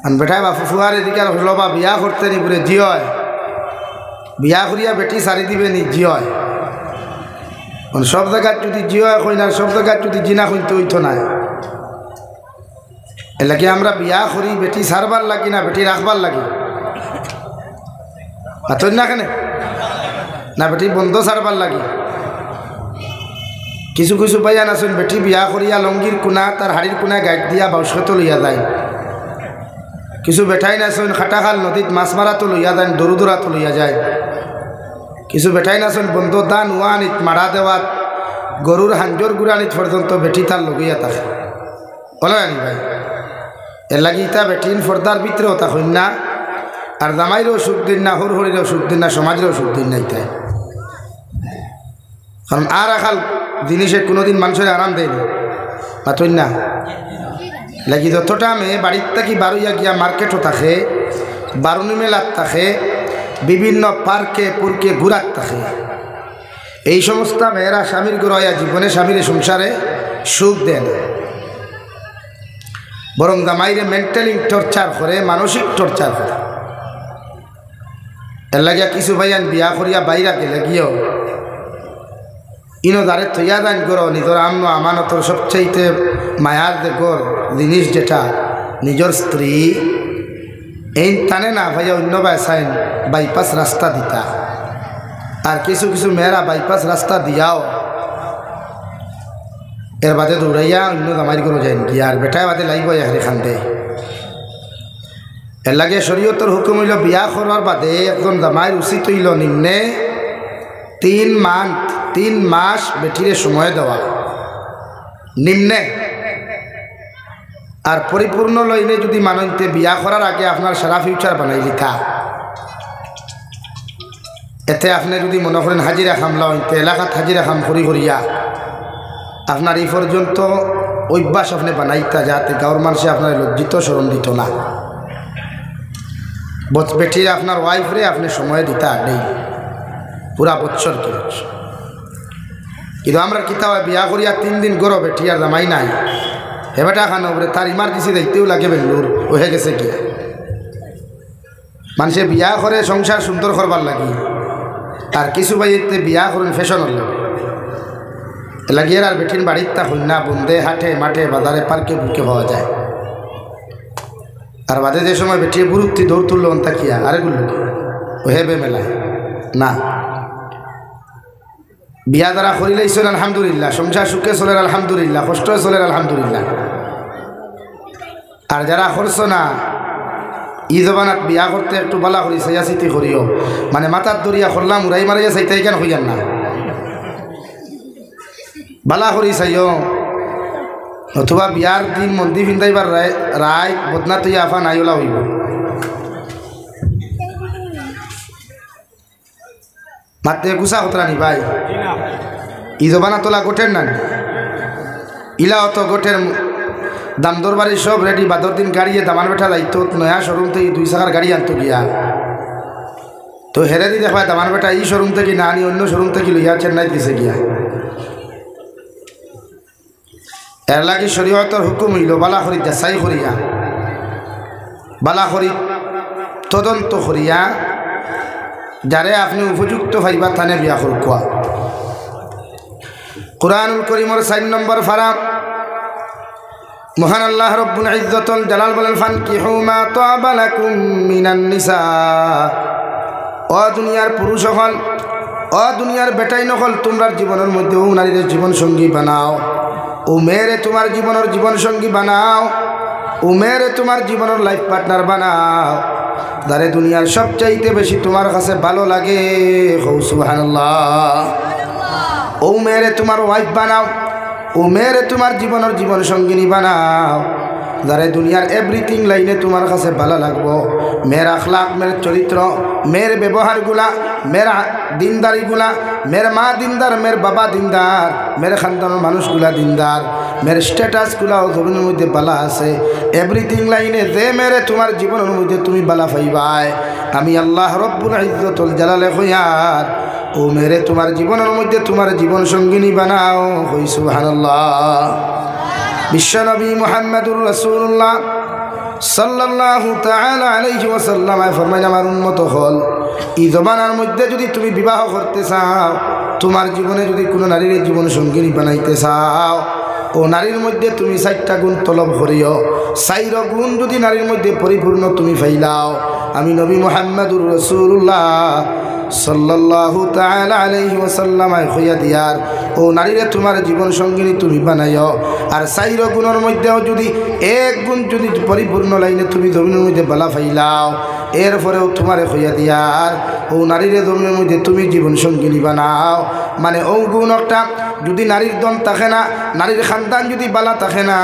আন বেটায় বাপু ফুয়ার এদিকে হলো বা বিয়া করতে নি বলে জি হয় বিয়া করিয়া বেটি সারি দিবে নি জি হয় সব জায়গায় যদি জি হয় কই না সব জায়গায় যদি জিনা কইতে হইতো না এলাকি আমরা বিয়া করি বেটি সারবার লাগি না বেটি রাখবার লাগি আতই না কেন না বেটি বন্ধ সারবার লাগি কিছু কিছু পাইয়ান আছেন বেটি বিয়া করিয়া লঙ্গির কোনা তার হাড়ির কোনায় গাইড দিয়া বাউসত লইয়া যায় কিছু বেঠাই নাচন খাটাখাল নদীত মাছ মারাতো লইয়া যায় দরুদরাতো লইয়া যায় কিছু বেঠাই নাচন বন্ধ দান ওয়ানিত মারা দেওয়াত গরুর হাঞ্জর গুড়ানিত পর্যন্ত বেটি তার লগিয়া থাকে বলে আনি ভাই এর লাগি ইতা বেটিন ফর্দার ভিতরেও তা হইন না আর জামাইরও সুখ দিন না হর হরিরও সুখ দিন না সমাজেরও সুখ দিন না ইতাই কারণ আর আখাল জিনিসে কোনোদিন মানুষের আরাম দেয়নি পাতই না লাগি যতটা মেয়ে বাড়ির থাকি বারুইয়া গিয়া মার্কেটও থাকে বারুনি মেলাত থাকে বিভিন্ন পার্কে পুরকে ঘুরাত থাকে এই সমস্ত মেয়েরা স্বামীর গড়াইয়া জীবনে স্বামীর সংসারে সুখ দেন বরং জামাইরে মেন্টালি টর্চার করে মানসিক টর্চার করে এর লাগিয়া কিছু ভাইয়ান বিয়া করিয়া বাইরা গেলে গিয়েও ইনো দাঁড়ে থইয়া দান গর নিজের আমন আমানতর সবচাইতে মায়ার যে গর জিনিস যেটা নিজের স্ত্রী এই টানে না ভাইয়া অন্য বাইসাইন বাইপাস রাস্তা দিতা আর কিছু কিছু মেয়েরা বাইপাস রাস্তা দিয়াও এর বাদে দৌড়াইয়া অন্য জামাই করে যায় গিয়া আর বেটায় বাদে লাগব এখানে খান্দে এর লাগে শরীয়তের হুকুম হইল বিয়া করার বাদে একজন জামাইয়ের উচিত হইল নিম্নে 3 মাস বেটিরে সময় দেওয়া নিম্নে আর পরিপূর্ণ লইনে যদি মানতে বিয়া করার আগে আপনার সারা ফিউচার বানাই লিখা এতে আপনি যদি মনে করেন হাজিরা খামলা হইতে এলাকাত হাজিরা খাম করি করিয়া আপনার এই পর্যন্ত অভ্যাস আপনি বানাইতা যাতে গাঁর মানুষে আপনার লজ্জিত শরণ দিত না বেটির আপনার ওয়াইফরে আপনি সময় দিতা নেই পুরা বৎসর কি কিন্তু আমরা কিতাব বিয়া করিয়া 3 দিন গরো বেটি আর জামাই নাই হেবেটা খানো বলে তার ইমার্জেন্সি দেখতেও লাগে বেঙ্গলোর হয়ে গেছে কি মানুষে বিয়া করে সংসার সুন্দর করবার লাগি আর কিছু বাইতে বিয়া করেন ফ্যাশনের লাগে লাগিয়ে আর বেটির বাড়ির তা হইনা বন্ধে হাটে মাঠে বাজারে পার্কে বুকে পাওয়া যায় আর বাদে যে সময় বেটিয়ে বুরুত্তি দৌড় তুললো তাকিয়া আরেগুলো ও হেবে মেলায় না বিয়া দ্বারা করিলেইছেন আলহামদুলিল্লাহ সংসার সুখে চলের আলহামদুলিল্লাহ কষ্ট চলের আলহামদুলিল্লাহ আর যারা করছো না ই জবানাত বিয়া করতে একটু বালা করি চাইয়া চিতি করিও মানে মাথার দরিয়া করলাম উড়াই মারাইয়া চাইতাই কেন হইয়ান না বালা করি চাইও অথবা বিয়ার দিন মন্দির ফিন্দাইবার রায় বদনা তৈয়া আফা নাইওলা হইব মাত্রে গুছা কতরা নি ভাই ই জবানা তোলা গোটের না ইলা অত গোটের দাম দরবারি সব রেডি বাদর দিন গাড়িয়ে দামান বেঠা যাইতো নয়া শোরুম থেকে 2 চাকার গাড়ি আনতো গিয়া তো হেরে দি দেখা দামান বেটা এই শোরুম থেকে না আনি অন্য শোরুম থেকে লইয়া চেন্নাই দিছে গিয়া এর লাগি শরীয়তের হুকুম হইল বালা করি যাচাই করিয়া বালা করি তদন্ত করিয়া যারে আপনি উপযুক্ত ভাইবা থানে বিয়া করকুয়া কুরআনুল কারীমের 4 নম্বর ফারা মহান আল্লাহ রব্বুল ইজ্জতুল জালাল বলেন ফানকিহু মা তাবা লাকুম মিনান নিসা ও দুনিয়ার পুরুষ হল ও দুনিয়ার বেটাই নকল তোমরা জীবনের মধ্যে ও নারীদের জীবন সঙ্গী বানাও ও মেয়েরে তোমার জীবনের জীবন সঙ্গী বানাও ও মেয়েরে তোমার জীবনের লাইফ পার্টনার বানাও যারে দুনিয়ার সবচাইতে বেশি তোমার কাছে ভালো লাগে সুবহানাল্লাহ ও মেয়েরে তোমার ওয়াইফ বানাও ও মেয়েরে তোমার জীবনের জীবন সঙ্গিনী বানাও যারে দুনিয়ার এভরিথিং লাইনে তোমার কাছে ভালো লাগবো মেয়ের আখলাক মেয়ের চরিত্র মেয়ের ব্যবহারগুলা মেয়ের দিনদারিগুলা মেয়ের মা দিনদার মেয়ের বাবা দিনদার মেয়ের খানদানের মানুষগুলা দিনদার মেয়ের স্ট্যাটাসগুলাও জীবনের মধ্যে বালা আছে এভরিথিং লাইনে যে মেয়েরে তোমার জীবনের মধ্যে তুমি বালা পাইবাই আমি আল্লাহ রব্বুল ইজ্জতুল জালালে কইয়ার ও মেয়েরে তোমার জীবনের মধ্যে তোমার জীবন সঙ্গিনী বানাও হই সুবহানাল্লাহ বিশ্বনবী মুহাম্মদুর রাসূলুল্লাহ সাল্লাল্লাহু তাআলা আলাইহি ওয়াসাল্লাম ফরমায় আমার উম্মত হল এই জমানার মধ্যে যদি তুমি বিবাহ করতে চাও, তোমার জীবনে যদি কোনো নারীর জীবন সঙ্গিনী বানাইতে চাও, ও নারীর মধ্যে তুমি 4টা গুণ তলব করিও। 4 গুণ যদি নারীর মধ্যে পরিপূর্ণ তুমি পাইলাও, আমি নবী মুহাম্মদুর রাসূলুল্লাহ সাল্লাল্লাহু তাআলা আলাইহি ওয়াসাল্লাম হইয়া দিয়ার ও নারীরে তোমার জীবন সঙ্গিনী তুমি বানাইও। আর 4 গুণের মধ্যেও যদি 1 গুণ যদি পরিপূর্ণ লাইনে তুমি জমিনের মধ্যে বালা পাইলাও, এরপরেও তোমারে হইয়া দিয়ার ও নারীরে জমিনের মধ্যে তুমি জীবন সঙ্গিনী বানাও। মানে ও গুণ একটা যদি নারীর দম থাকে না, নারীর খানদান যদি বালা থাকে না,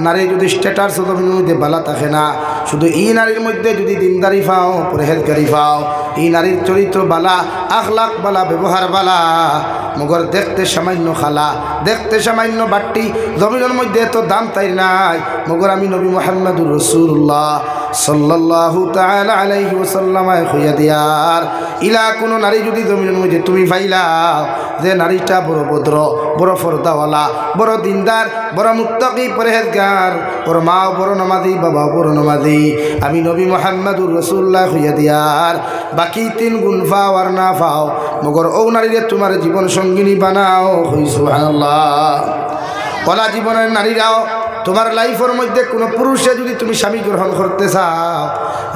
নারীর যদি স্ট্যাটাস জমিনের মধ্যে বালা থাকে না, শুধু এই নারীর মধ্যে যদি দিনদারি পাও, পরহেজগারি পাও, এই নারীর চরিত্র বালা, আখলাক বালা, ব্যবহার বালা, মগর দেখতে সামান্য খালা, দেখতে সামান্য বাট্টি, জমিনের মধ্যে তো দাম তাই নাই। মগর আমি নবী মুহাম্মদুর রাসূলুল্লাহ সাল্লাল্লাহু তাআলা আলাইহি ওয়াসাল্লাম হইয়া দিয়ার ইলা কোনো নারী যদি জমিনের মধ্যে তুমি পাইলাও যে নারীটা বড় ভদ্র, বড় ফরদাওয়ালা, বড় দিনদার, বড় মুত্তাকি, পরহেজগার, ওর মাও বড় নামাজি, বাবাও বড় নামাজি, আমি নবী মুহাম্মদুর রাসূলুল্লাহ হইয়া দিয়ার বাকি 3 গুণ পাও আর না পাও, মগর ও নারীরে তোমার জীবন সঙ্গিনী বানাও। সুবহানাল্লাহ। ওলা জীবনের নারীরাও তোমার লাইফের মধ্যে কোনো পুরুষে যদি তুমি স্বামী গ্রহণ করতে চাও,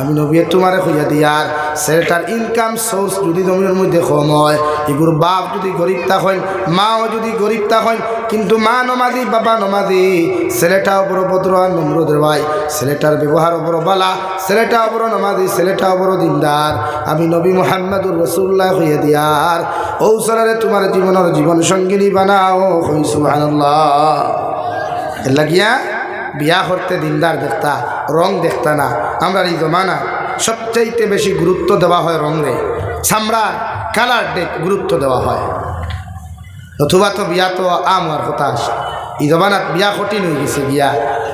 আমি নবী তোমারে হইয়া দিয়ার ছেলেটার ইনকাম সোর্স যদি জমিনের মধ্যে কম হয়, এগুলো বাপ যদি গরিব থাকেন, মাও যদি গরিব থাকেন, কিন্তু মা নমাজি, বাবা নমাজি, ছেলেটাও বড় ভদ্র আর নম্রদের ভাই, ছেলেটার ব্যবহারও বড় বালা, ছেলেটাও বড় নমাজি, ছেলেটাও বড় দিনদার, আমি নবী মুহাম্মদুর রাসূলুল্লাহ হইয়া দিয়ার ও ছেলেরে তোমার জীবনের জীবন সঙ্গিনী বানাও। সুবহানাল্লাহ। লাগিয়া বিয়া করতে দিনদার দেখতা, রং দেখতা না। আমরা এই জমানা সবচাইতে বেশি গুরুত্ব দেওয়া হয় রঙে, চামড়ার কালার গুরুত্ব দেওয়া হয়। অথবা তো বিয়া তো আমার কথা আসে, এই জমানাত বিয়া কঠিন হয়ে গেছে বিয়া।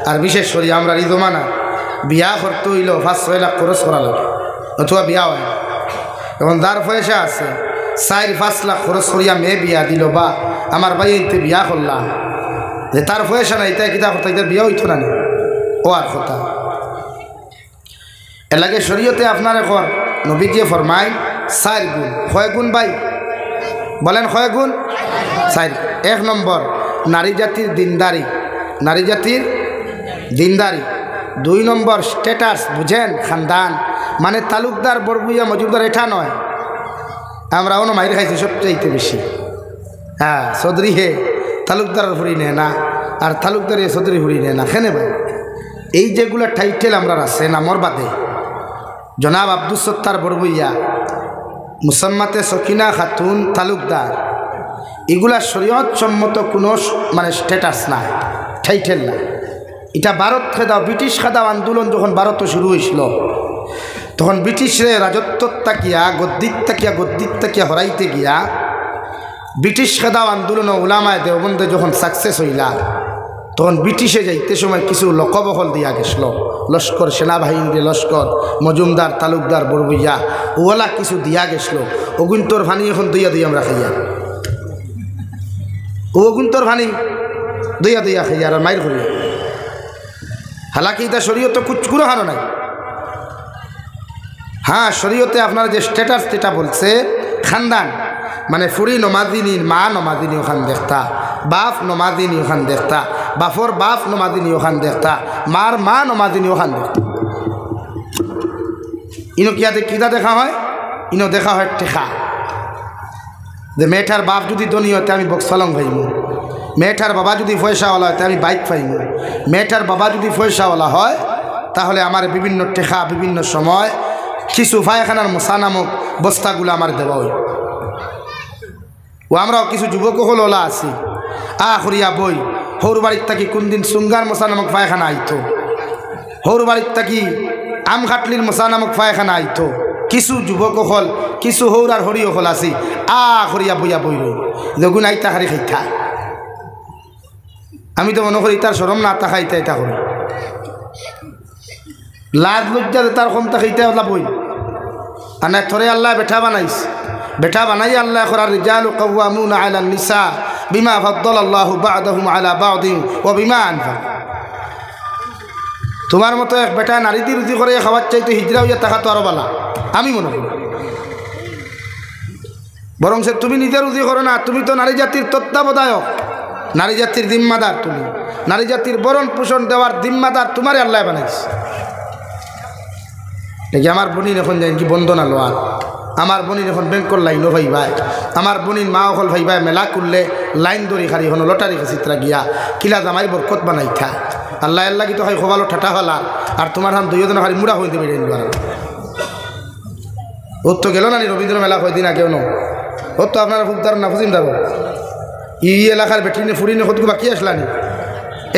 আর বিশেষ করে আমরা এই জমানা বিয়া করতে হইল 5-6 লাখ খরচ করা লাগে, অথবা বিয়া হয় এখন যার পয়সা আছে 4-5 লাখ খরচ করিয়া মেয়ে বিয়া দিল, বা আমার ভাই এইতে বিয়া করলাম, যে তার পয়সা নাই তাই কিতা কথা, তার বিয়া হইতো না ও আর কথা। এর লাগে শরীয়তে আপনার এখন নবীজি ফরমায় 4 গুণ। কয় গুণ ভাই বলেন? কয় গুণ? 4। 1 নম্বর নারী জাতির দিনদারি, নারী জাতির দিনদারি। 2 নম্বর স্ট্যাটাস, বুঝেন, খানদান, মানে তালুকদার, বরবুইয়া, মজুমদার, এটা নয়। আমরা অন্য মাইর খাইছি সবচাইতে বেশি। হ্যাঁ, চৌধুরী হে তালুকদারের ফুরি নেয় না, আর তালুকদারে চৌধুরী ফুরি নেয় না। খেনে ভাই এই যেগুলো টাইটেল আমরা আছে নামর বাদে, জনাব আব্দুল সত্তার বরবুইয়া, মুসাম্মাতে সকিনা খাতুন তালুকদার, এগুলা শরীয়ত সম্মত কোনো মানে স্ট্যাটাস নাই, টাইটেল নাই। এটা ভারত খেদাও, ব্রিটিশ খেদাও আন্দোলন যখন ভারত শুরু হয়েছিল, তখন ব্রিটিশরে রাজত্ব তাকিয়া গদ্দিত তাকিয়া হরাইতে গিয়া ব্রিটিশ খেদাও আন্দোলন উলামায়ে দেওবন্দে যখন সাকসেস হইলা, তখন ব্রিটিশে যাইতে সময় কিছু লকবহল দিয়া গেছিল, লস্কর, সেনাবাহিনীর লস্কর, মজুমদার, তালুকদার, বরবইয়া, ওলা কিছু দিয়া গেছিল। অগুন্তর ভানি এখন দইয়া আমরা খাইয়া, ও অগুন্তর ভানি দইয়া খাইয়া আর মাইর করিয়া। হালাকি এটা শরীয়ত কুচকুরো হানো নাই। হ্যাঁ, শরীয়তে আপনার যে স্ট্যাটাস যেটা বলছে খানদান, মানে ফুরি নমাজিনী, মা নমাজিনী ওখান দেখতা, বাপ নমাজিনী ওখান দেখতা, বাপর বাপ নমাজিনী ওখান দেখতা, মার মা নমাজিনী ওখান দেখতা। ইনো কিয়াতে কিতা দেখা হয়? ইনো দেখা হয় টেকা, যে মেয়েটার বাপ যদি ধনী হয় আমি বক্সালং পাইম, মেয়েটার বাবা যদি পয়সাওয়ালা হয় আমি বাইক পাইম, মেয়েটার বাবা যদি পয়সাওয়ালা হয় তাহলে আমার বিভিন্ন টেকা বিভিন্ন সময় কিছু পায়খানার মশা নামক বস্তাগুলো আমার দেওয়া হয়। ও আমরাও কিছু যুবক হল ওলা আছি, করিয়া বই হৌর বাড়ির থাকি কোনদিন সুঙ্গার মশা নামক পায়খানা আইতো, হৌর বাড়ির থাকি আম খাটলির মশা নামক পায়খানা আইতো। কিছু যুবক হল, কিছু হৌর আর হরি হল আছি, করিয়া বইয়া বই রই যগুন আইতা হারি খাইতা। আমি তো মনে করি তার সরম না তা খাইতে এটা করি, লাজ লজ্জা তার কমতা খাইতে ওলা বই। আর না থরে আল্লাহ বেঠা বানাইস, বেঠা বানাই আল্লাহ করার রিজালু কাওয়ামুনা আলান নিসা বিমা ফাদ্দালাল্লাহু বা'দাহুম আলা বা'দিন ওয়া বিমা আনফাকু। তোমার মতো এক বেটা নারী দিয়ে রুজি করে খাওয়ার চাইতে হিজড়া হইয়া টাকা তো আরো বালা আমি মনে করি। বরং সে তুমি নিজে রুজি করো না, তুমি তো নারী জাতির তত্ত্বাবধায়ক, নারী জাতির জিম্মাদার, তুমি নারী জাতির বরণ পোষণ দেওয়ার জিম্মাদার তোমারে আল্লাহ বানাইছে। দেখি আমার বোনিন এখন যাই কি বন্ধনা লোয়ার, আমার বোনিন এখন ব্যাংকর লাইনও ভাই ভাই, আমার বোনিন মা অকল ভাই ভাই মেলা করলে লাইন দড়ি খারি হন লটারি চিত্রা গিয়া কিলা জামাই বরকত বানাই থা আল্লাহ আল্লাহ কি তো হয় খোবালো ঠাটা হলার আর তোমার হাম দুইজন খালি মুড়া হয়ে দেবে ওর তো গেল না নি রবীন্দ্র মেলা কয়দিন আগেও ন ওর তো আপনারা ফুকদার না ফুজিম দার ই এলাকার বেটিনে ফুরিনে কত বাকি আসলানি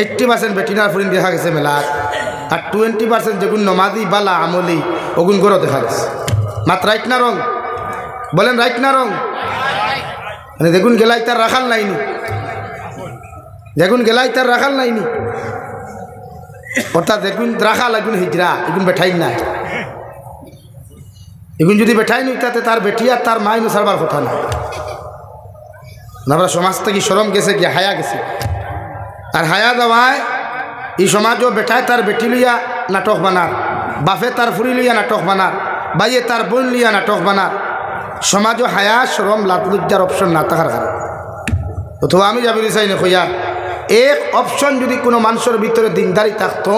80% বেটিনার ফুরিন দেখা গেছে মেলার আর 20% যেগুন নমাজি বালা আমলি ওগুন গড় দেখা গেছে। মাত্র রাইট না রং বলেন, রাইট না রং? মানে দেখুন গেলাই তার রাখাল নাইনি, দেখুন গেলাই তার রাখাল নাইনি, অর্থাৎ দেখুন রাখাল এগুন হিজরা এগুন বেঠাই নাই, এগুন যদি বেঠাই নি তাতে তার বেটি আর তার মাইনু সারবার কথা না। আমরা সমাজ থেকে শরম গেছে গিয়ে হায়া গেছে, আর হায়া দেওয়ায় এই সমাজও বেটায় তার বেটি লইয়া নাটক বানার, বাপে তার ফুরি লইয়া নাটক বানার, বাইয়ে তার বোন লইয়া নাটক বানার। সমাজও হায়া শরম লাতলুজ্জার অপশন না থাকার কারণে। অথবা আমি যাবি চাই না কইয়া এক অপশন যদি কোনো মানুষের ভিতরে দিনদারি থাকতো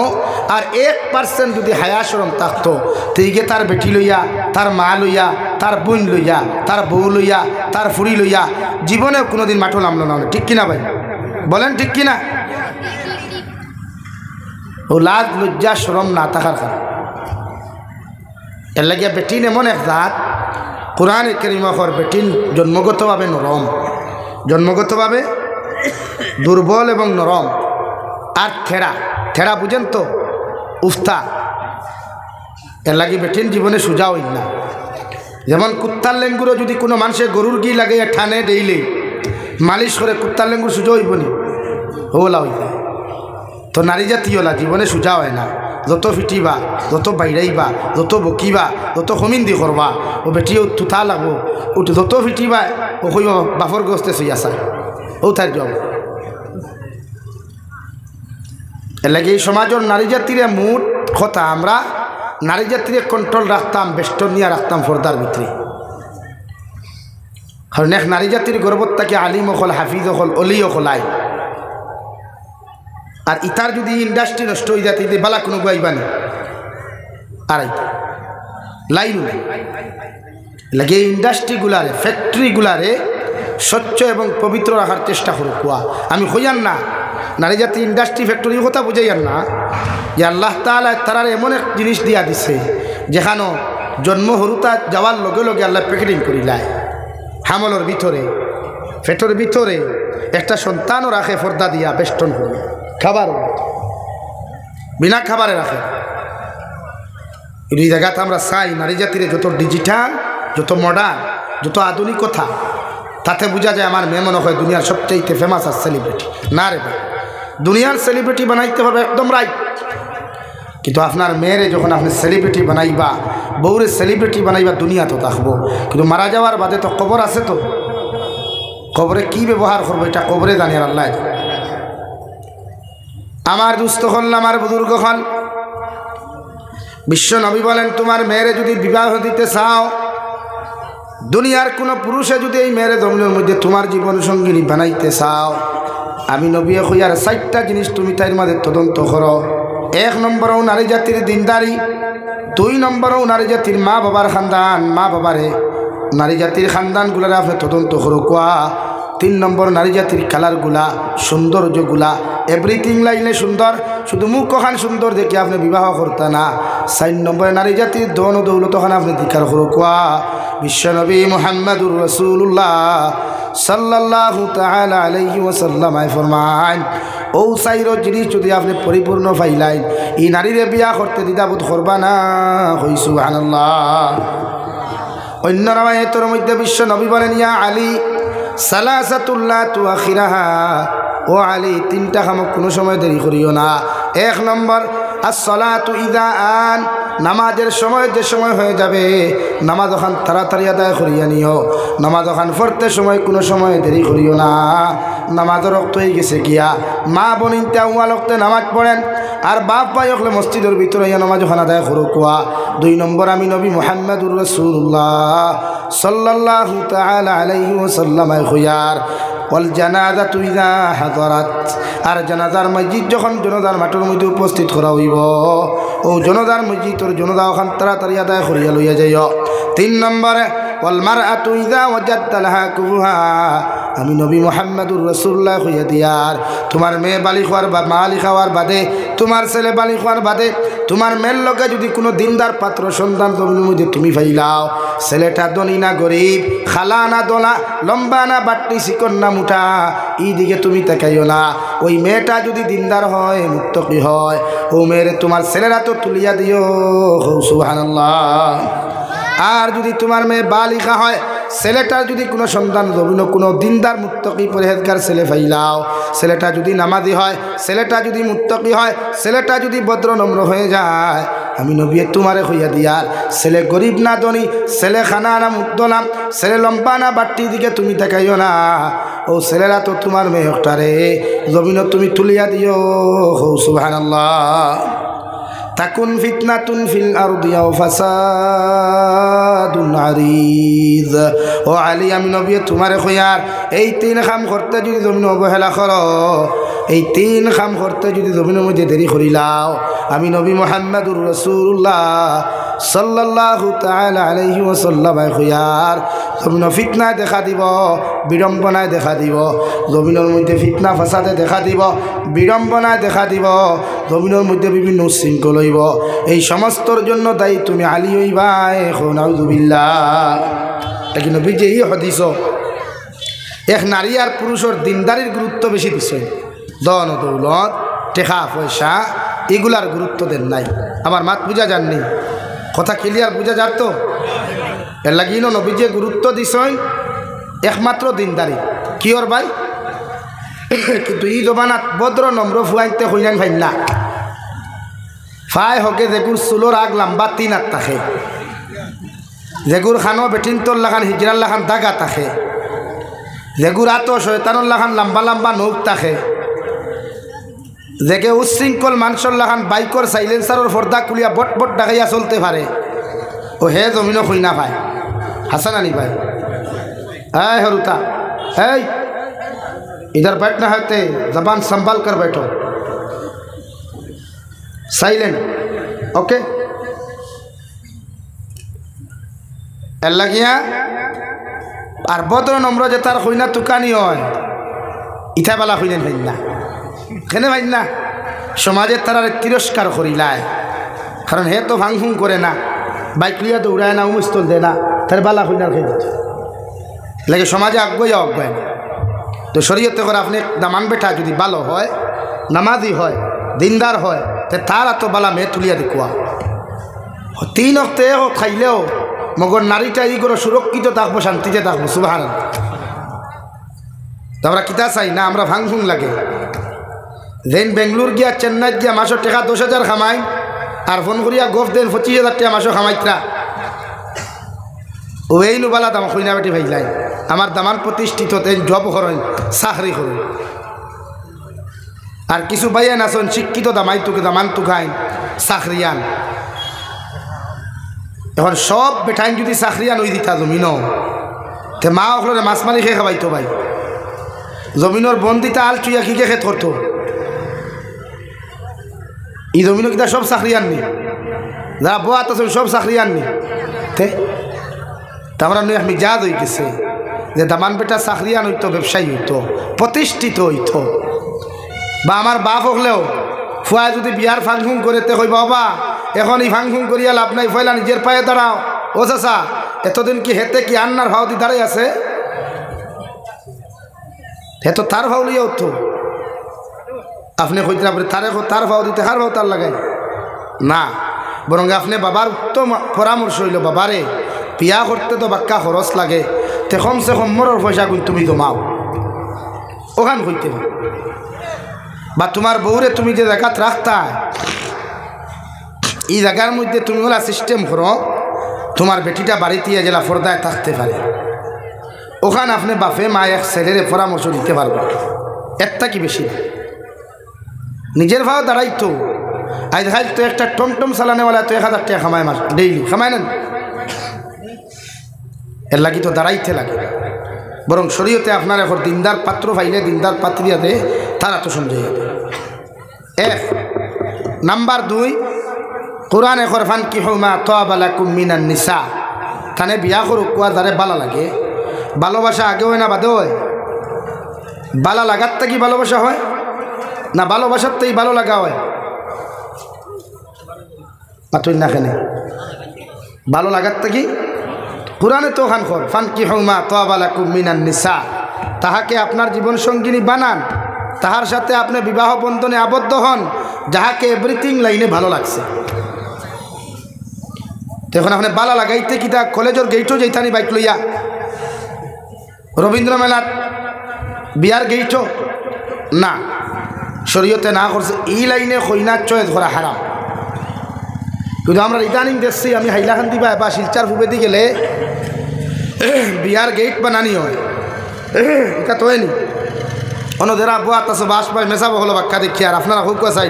আর 1% যদি হায়া শরম থাকতো ঠিক তার বেটি লইয়া, তার মা লইয়া, তার বোন লইয়া, তার বউ লইয়া, তার ফুরি লইয়া জীবনে কোনোদিন মাঠো নামলো না। ঠিক কিনা ভাই বলেন, ঠিক কিনা? ও লাজ লজ্জা শরম না থাকার কারণ। এর লাগিয়া বেটিন এমন এক জাত, কোরআন কারীমে বেটিন জন্মগতভাবে নরম, জন্মগতভাবে দুর্বল এবং নরম আর থেড়া, থেড়া বুঝেন তো, উফতা। এর লাগি বেটিন জীবনে সোজা হইল না। যেমন কুত্তার লেঙ্গুরও যদি কোনো মানুষের গরুর গি লাগাইয়া ঠানে ডেইলে মালিশ করে কুত্তার লেঙ্গুর সোজা হইব নি? ওলা হইব। তো নারী জাতীয়লা জীবনে সোজা হয় না। যত ফিটিবা, যত বাইরাইবা, যত বকিবা, যত সমিন্দি করবা, ও বেটিও থুথা লাগবো। ও যত ফিটিবা ও কইব বাফর গস্তে চই আসা, ও তাই যাব। এর লাগে এই সমাজের নারী জাতির মুঠ কথা আমরা নারী জাতির কন্ট্রোল রাখতাম, বেষ্টন নিয়ে রাখতাম পর্দার ভিতরে। কারণ এক নারী জাতির গর্বত্তাকে আলিম হল, হাফিজ হল, অলি হলাই। আর ইতার যদি ইন্ডাস্ট্রি নষ্ট হয়ে যায় তাই বালা কোনো গাইবানি আর লাইন নাই। লাগে এই ইন্ডাস্ট্রিগুলারে, ফ্যাক্টরিগুলারে স্বচ্ছ এবং পবিত্র রাখার চেষ্টা করো। কুয়া আমি হইয়ান না নারী জাতি ইন্ডাস্ট্রি ফ্যাক্টরির কথা বুঝাইয়ান না যে আল্লাহ তাআলা তারার এমন এক জিনিস দিয়া দিছে যেখানো জন্ম হরুতা যাওয়ার লগে লগে আল্লাহ প্যাকেটিং করিলায় হামলের ভিতরে, পেটের ভিতরে একটা সন্তানও রাখে পর্দা দিয়া বেষ্টন করে, খাবার বিনা খাবারে রাখে। এই জায়গাতে আমরা চাই নারী জাতির যত ডিজিটাল, যত মডার্ন, যত আধুনিকতা, তাতে বোঝা যায় আমার মেয়ে মনে হয় দুনিয়ার সবচেয়ে ফেমাস আর সেলিব্রিটি। না রে ভাই, দুনিয়ার সেলিব্রিটি বানাইতে হবে একদম রাইট, কিন্তু আপনার মেয়েরে যখন আপনি সেলিব্রিটি বানাইবা, বউরে সেলিব্রিটি বানাইবা, দুনিয়া তো থাকবো, কিন্তু মারা যাওয়ার বাদে তো কবর আছে। তো কবরে কি ব্যবহার করবো এটা কবরে জানি আর আল্লাহ। আমার দুস্থ হল, আমার বুজুর্গ হল, বিশ্ব নবী বলেন তোমার মেয়েরে যদি বিবাহ দিতে চাও, দুনিয়ার কোনো পুরুষে যদি এই মেয়েরে জমিনের মধ্যে তোমার জীবন সঙ্গিনী বানাইতে চাও, আমি নবী কইয়ার 4টা জিনিস তুমি তাই মাঝে তদন্ত করো। 1 নম্বরও নারী জাতির দিনদারি, 2 নম্বরও নারী জাতির মা বাবার খানদান, মা বাবারে নারী জাতির খানদানগুলারে আপনি তদন্ত করো। কোয়া 3 নম্বর নারী জাতির কালারগুলা, সৌন্দর্যগুলা, এভরিথিং লাইনে সুন্দর, শুধু মুখ খান সুন্দর দেখে আপনি বিবাহ করতে না। 4 নম্বরে নারী জাতির ধন দৌলত খান আপনি ধিকার করো। কোয়া বিশ্বনবী মুহাম্মদুর রাসূলুল্লাহ সাল্লাল্লাহু তাআলা আলাইহি ওয়াসাল্লাম ফরমান, ও 4 জিনিস যদি আপনি পরিপূর্ণ পাইলেন, এই নারীরে বিয়া করতে দ্বিধাবোধ করবা না। কই সুবহানাল্লাহ। অন্য রাওয়ায়াতের মধ্যে বিশ্ব নবী বলেন, ইয়া আলী সালাসাতুল্লাহ তুআখিরাহা, ও আলী 3টা কাম কোনো সময় দেরি করিও না। 1 নম্বর আসসালাতু ইযা আন, নামাজের সময় যে সময় হয়ে যাবে নামাজ ওখান তাড়াতাড়ি আদায় করিয়া নিও। নামাজ ওখান পড়তে সময় কোনো সময় দেরি করিও না। নামাজের রক্ত হয়ে গেছে গিয়া মা বোনিনটা উয়া রক্তে নামাজ পড়েন আর বাপ ভাই হলে মসজিদের ভিতরে নামাজ ওখান আদায় করো কুয়া। 2 নম্বর আমি নবী মুহাম্মদুর রাসূলুল্লাহ সাল্লাল্লাহু তাআলা আলাইহি ওয়াসাল্লাম খুয়ার ওয়াল জানাজাতু ইযা হাদারাত, আর জানাজার মসজিদ যখন জনতার মাঠের মধ্যে উপস্থিত করা হইব ও জনতার মসজিদর জনতা ওখান তাড়াতাড়ি আদায় করিয়া লইয়া যাইও। 3 নম্বরে ওয়াল মারআতু ইযা ওয়াজাদতা লাহা কুবুহা, আমি নবী মুহাম্মদুর রাসূলুল্লাহ কইয়া দিয়ার তোমার মেয়ে বালিগ হওয়ার বা মালিক হওয়ার বাদে, তোমার ছেলে বালিগ হওয়ার বাদে তোমার মেয়ের লগে যদি কোনো দিনদার পাত্র সন্তান জমিনের মধ্যে তুমি ফাইলাও, ছেলেটা ধনী না গরিব, খালা না দোলা, লম্বা না বাট্টি, চিকন না মুঠা, এই দিকে তুমি তাকাইও না। ওই মেয়েটা যদি দিনদার হয়, মুত্তাকি হয়, ও মেয়ের তোমার ছেলেরা তো তুলিয়া দিও। সুবহানাল্লাহ। আর যদি তোমার মেয়ে বালিকা হয়, ছেলেটার যদি কোনো সন্তান জমিন কোনো দিনদার মুত্তাকি পরহেজগার ছেলে ফাইলাও, ছেলেটা যদি নামাজি হয়, ছেলেটা যদি মুত্তাকি হয়, ছেলেটা যদি ভদ্র নম্র হয়ে যায়, আমি নবী তোমারে হইয়া দিয়ার ছেলে গরিব না ধনী, ছেলে খানা না মুদ্দলাম, ছেলে লম্বা না বাট্টি দিকে তুমি তাকাইও না। ও ছেলেরা তো তোমার মেয়ে হটারে জমিন তুমি তুলিয়া দিও। সুবহানাল্লাহ। তাকুন ফিতনাতুন ফিল আরদি আও ফাসাদুন আরিদ, ও আলী আমি নবী তোমারে কইয়ার এই 3 কাম করতে যদি জমিন অবহেলা করো, এই 3 কাম করতে যদি জমিনের মধ্যে দেরি করিলাও, আমি নবী মুহাম্মদুর রাসূলুল্লাহ সাল্লাল্লাহু তাআলা আলাইহি ওয়াসাল্লাম কইয়ার জমিন ফিতনায় দেখা দিব, বিড়ম্বনায় দেখা দিব, জমিনের মধ্যে ফিতনা ফাসাদে দেখা দিব, বিড়ম্বনায় দেখা দিব, জমিনের মধ্যে বিভিন্ন উচ্ছৃঙ্খল হইব। এই সমস্তর জন্য দায়ী তুমি আলী হইবা। এখন আউযুবিল্লাহ। এটা নবী যে এই হাদিস এক নারী আর পুরুষের দিনদারির গুরুত্ব বেশি দিছে, ধন দৌলত টাকা পয়সা এগুলার গুরুত্ব দেন নাই। আমার মাত বুঝা যাননি, কথা ক্লিয়ার বুঝা যার তো? এর লাগি নবী যে গুরুত্ব দিছেন একমাত্র দিনদারি কি ওর ভাই। কিন্তু এই জমানাত ভদ্র নম্র ফুয়াইতে হইলেন ভাই না, ফাই হকে যেগুর চুলোর আগ লম্বা 3 হাত থাকে, যেগুর খানো বেটিন তোর লাখান হিজরার লাখান দাগা থাকে, যেগুর আতো শয়তানোর লাখান লম্বা লম্বা নৌক থাকে, যেকে উচ্ছৃঙ্খল মানুষের লাখান বাইকর সাইলেন্সারের পর্দা খুলিয়া বট বট ডাকাইয়া চলতে পারে, ও হে জমিনও হই না ভাই। হাসান আলী ভাই, এই হরুতা, এই इधर बैठना है ते जबान संभाल कर बैठो, साइलेंट, ओके। एल्ला गया और भद्र नम्र जे तार हईना तुकानी হয় ইটা বেলা হইলেন ভাই না, কেন ভাই না সমাজের তারা তিরস্কার করিলায়, কারণ হে তো ভাঙফুং করে না, বাইক লিয়া দৌড়ায় না, উমস্তল দেয় না, তার বালা হইনার খেয়ে দিত লাগে সমাজে আগ্রহ অজ্ঞান। তো শরীয়তে করে আপনি দামান বেটা যদি ভালো হয়, নামাজি হয়, দিনদার হয়, তো তার এত বালা মেয়ে তুলিয়া দেখুয়া 3 অক্তে খাইলেও মগর নারীটা ই করে সুরক্ষিত থাকবো, শান্তিতে থাকবো। সুবহানাল্লাহ। তো আমরা কিতা চাই না, আমরা ভাঙফুং লাগে। যেন বেঙ্গলোর গিয়া চেন্নাই গিয়া মাসের টাকা 10,000 খামাই আর ফোন করিয়া গোফ দেন 25,000 টাকা মাসও খামাইতরা, ও এই নুবালা দাম কইনা বেটি ভাইলাই আমার দামান প্রতিষ্ঠিত জব করেন, চাকরি করেন। আর কিছু ভাইয়া নাচন শিক্ষিত দামাই তুকে দামান তুকাইন চাকরিয়ান। এখন সব বেঠাইন যদি চাকরিয়ান হয়ে দিতা জমিন, তে মা ওখানে মাছ মারি খেয়ে খাবাইতো ভাই, জমিনের বন্দিতা আল চুইয়া কি খেত করতো। এই জমিন কিতা সব চাকরিয়ান নি, যারা বোয়াত আছেন সব চাকরিয়ান নি, তারপর আমি যাদ হয়ে গেছে যে দামান বেটা চাকরিয়ান হইতো, ব্যবসায়ী হইতো, প্রতিষ্ঠিত হইতো। বা আমার বাপ হলেও ফুয়া যদি বিয়ার ফাংফুং করে তে কই বাবা এখন এই ফাংফুং করিয়া লাভ নাই, ফয়লা নিজের পায়ে দাঁড়াও। ও চাচা এতদিন কি হেতে কি আন্নার ভাও দি দাঁড়াই আছে, হে তো তার ভাও লিয়া উঠতো। আপনি কইতে আপনি তার ভাও দিতে হার ভাও তার লাগাই না, বরং আপনি বাবার উত্তম পরামর্শ হইল, বাবারে বিয়া করতে তো বাক্কা খরচ লাগে, তে কমসে কম মরর পয়সা গুণ তুমি জমাও, ওখান কইতে। বা তোমার বউরে তুমি যে জায়গাত রাখতা এই জায়গার মধ্যে তুমি ওলা সিস্টেম করো তোমার বেটিটা বাড়িতে জেলা ফর্দায় থাকতে পারে, ওখানে আপনি বাপে মা এক ছেলের পরামর্শ দিতে পারবে, একটা কি বেশি নিজের ভাও দাঁড়াইতো। আজ হাই তো একটা টমটম চালানেওয়ালা তো 1000 টাকা খামায় মাস ডেইলি খামায় নেন, এর লাগি তো দাঁড়াইতে লাগে। বরং শরীয়তে আপনার এখন দিনদার পাত্র পাইলে দিনদার পাত্রিয়াতে তারা তো সমঝে যাবে। 1 নাম্বার 2 কোরআন এখন ফানকিহু মা তাবা লাকুম মিনান নিসা, তানে বিয়া করুক কোয়া যারে বালা লাগে। ভালোবাসা আগে হয় না বাদে হয়? বালা লাগার থেকে ভালোবাসা হয় না ভালোবাসার থেকেই ভালো লাগা হয়? মাতুই না কেন ভালো লাগার থেকে? কোরআনে তো খান খর ফানকিহু মা তাবা লাকুম মিনান নিসা, তাহাকে আপনার জীবন সঙ্গিনী বানান, তাহার সাথে আপনি বিবাহ বন্ধনে আবদ্ধ হন যাহাকে এভরিথিং লাইনে ভালো লাগছে। তখন আপনি বালা লাগাইতে কি তা কলেজের গেইটও যাইতানি বাইক লইয়া, রবীন্দ্র মেলার বিয়ার গেইটও না, শরীয়তে না করছে এই লাইনে কইনার চয়েস করা হারাম। কিন্তু আমরা ইদানিং দেখছি, আমি হাইলাকান্দি বা শিলচার ফুবেদি গেলে বিয়ার গেট বানানি হয়, এটা তো হয়নি অন্যদের আবহাওয়া আছে বাস পাই মেশাবো হলো বাক্কা দেখি। আর আপনারা হোক চাই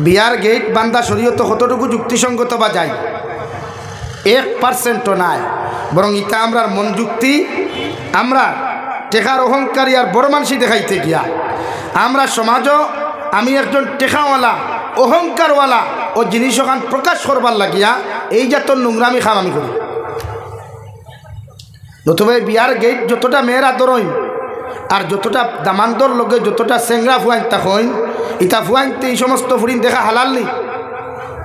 বিয়ার গেট বান্ধা শরীয়ত কতটুকু যুক্তিসঙ্গত বা যায় 1% নাই, বরং ইটা আমরা মন যুক্তি, আমরা টেকার অহংকারী আর বড় মানুষই দেখাইতে গিয়া আমরা সমাজও আমি একজন টেকাওয়ালা অহংকারওয়ালা ও জিনিস ওখান প্রকাশ করবার লাগিয়া এই যত নোংরামি খাম আমি করি। নতুবা বিয়ার গেট যতটা মেয়েরা দরইন আর যতটা দামান্দর লগে যতটা চেংরা ফুয়াইন তা হইন, ইটা ফুয়াইনতে এই সমস্ত ফুরিন দেখা হালাল নি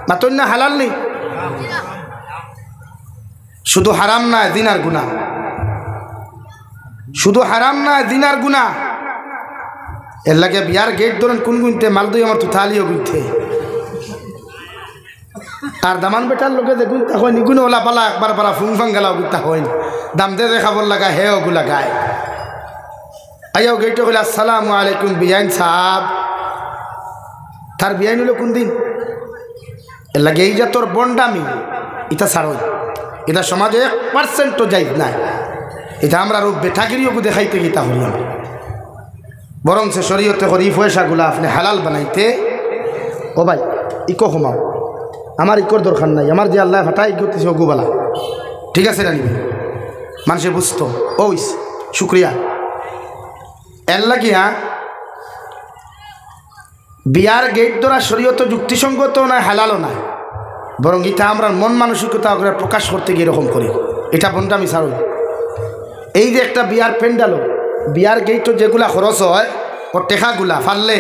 মাতন না হালাল নি? শুধু হারাম না দিনার গুনাহ, শুধু হারাম না দিনার গুনাহ। এর লাগে বিয়ার গেট ধরেন কোন গুনতে মালদই আমার তো থালিও গুনতে আর দামান বেটার লোকে দেখুন তখন নিগুন ওলা পালা একবার পালা ফুং ফাং গেলাও গুতা হইন দাম দে খাবার লাগা হে ওগুলা গায় আইও গেটে বলে আসসালামু আলাইকুম বিয়াইন সাহাব। তার বিয়াইন হলো কোন দিন? এর লাগে এই যে তোর বন্ডামি এটা ছাড়ো, এটা সমাজে 1% যাই নাই, এটা আমরা রূপ বেঠাগিরিও দেখাইতে গীতা হইলাম। বরং সে শরীয়তে করি পয়সাগুলা আপনি হালাল বানাইতে। ও ভাই ইকো ঘুমাও, আমার ইকোর দরকার নাই, আমার যে আল্লাহ ফাটাই করতেছে ওগুবালা ঠিক আছে না নিবে মানুষে বুঝতো ওইস শুক্রিয়া। এর লাগিয়া বিয়ার গেট ধরা শরীয়ত যুক্তিসঙ্গত নয় হালালও নয়, বরং এটা আমরা মন মানসিকতা প্রকাশ করতে গিয়ে এরকম করি, এটা বন্ডামি ছাড়ুন। এই যে একটা বিয়ার প্যান্ডালও বিয়ার গেটও যেগুলা খরচ হয় ও টেকাগুলা ফাললে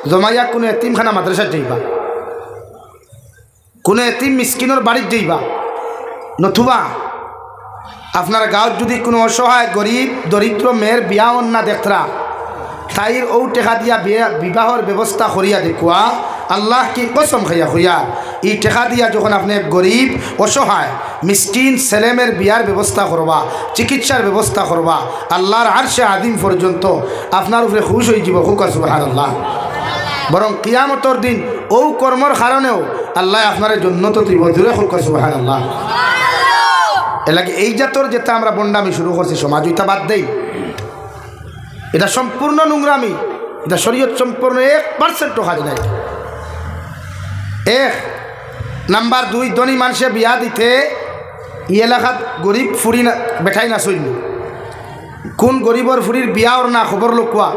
জমাইয়া কোনো এতিমখানা মাদ্রাসায় যাইবা, কোনো এতিম মিসকিনের বাড়ির যাইবা, নতুবা আপনার গাঁৱত যদি কোনো অসহায় গরিব দরিদ্র মেয়ের বিয়া অন্যা দেখরা তাইর ও টেকা দিয়া বিবাহর ব্যবস্থা করিয়া দেখুয়া আল্লাহ কি কসম খাইয়া হইয়া এই টেকা দিয়া যখন আপনি গরিব অসহায় মিসকিন ছেলেমের বিয়ার ব্যবস্থা করবা, চিকিৎসার ব্যবস্থা করবা, আল্লাহর আরশে আদিম পর্যন্ত আপনার উপরে খুশ হয়ে যাব। হুক সুবহানাল্লাহ। বরং কিয়ামতর দিন ও কর্মর কারণেও আল্লাহ আপনার জন্নত দিব। জুড়ে হুক সুবহানাল্লাহ। এর লাগে এই জাতর যেটা আমরা বন্ডামি শুরু করছি সমাজ ওইটা বাদ দেই, এটা সম্পূর্ণ নোংরামি, এটা শরীয়ত সম্পূর্ণ 1% কাজ নাই। 1 নাম্বার 2 ধনী মানুষে বিয়া দিতে ই এলাকাত গরিব ফুরি না বেঠাই না চইল, কোন গরিবর ফুরির বিয়া ওর না খবর লোকা,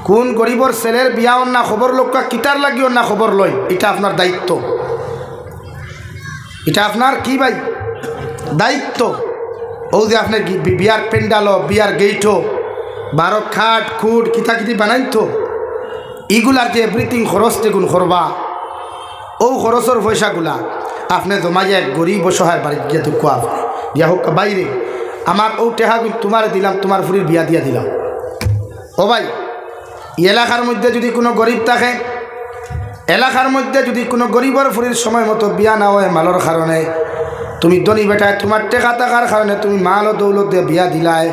কোন গরিবর ছেলের বিয়া ওর না খবর লোকা, কিতার লাগিও না খবর লয়, এটা আপনার দায়িত্ব, এটা আপনার কি ভাই দায়িত্ব। ও যে আপনার বিয়ার প্যান্ডালও বিয়ার গেইটও 12 খাট খুট কিতাকিতি বানাইতো এগুলার যে এভরিথিং খরচ যেগুন করবা ও খরচের পয়সাগুলা আপনি জমাইয়া গরিব অসহায় বাড়ি গিয়ে দুঃখ আপনি ইয়া হোক বাইরে আমার ও টেহাগুলো তোমার দিলাম, তোমার ফুরির বিয়া দিয়া দিলাম। ও ভাই এলাকার মধ্যে যদি কোনো গরিব থাকে, এলাকার মধ্যে যদি কোনো গরিবর ফুরির সময় মতো বিয়া না হয় মালর কারণে, তুমি ধনী বেটায় তোমার টেকা থাকার কারণে তুমি মাল ও দৌলত দিয়ে বিয়া দিলাই,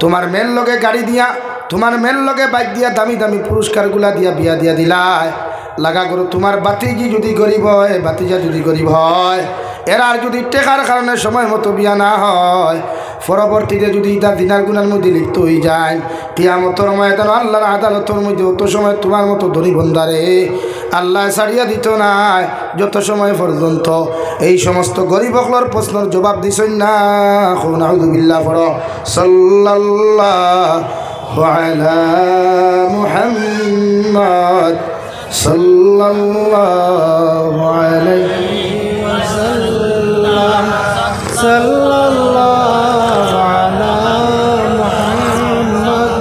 তোমার মেল লগে গাড়ি দিয়া, তোমার মেল লগে বাইক দিয়া দামি দামি পুরস্কারগুলা দিয়া বিয়া দিয়া দিলাই, লাগা করো তোমার বাতিজি যদি গরিব হয়, বাতিজা যদি গরিব হয়, এরার যদি টেকার কারণে সময় মতো বিয়া না হয়, পরবর্তীতে যদি তার দিনার গুনার মধ্যে লিপ্ত হয়ে যায়, কিয়ামতের ময়দান আল্লাহর আদালতের মধ্যে অত সময় তোমার মতো ধনী বন্দারে আল্লাহ ছাড়িয়া দিত না, যত সময় পর্যন্ত এই সমস্ত গরিব হকলর প্রশ্নের জবাব দিছেন না। নাউযুবিল্লাহ পড়ো সাল্লাল্লাহু আলা মুহাম্মদ সাল্লাল্লাহু আলাইহি ওয়াসাল্লাম সাল্লাল্লাহু আলা মুহাম্মদ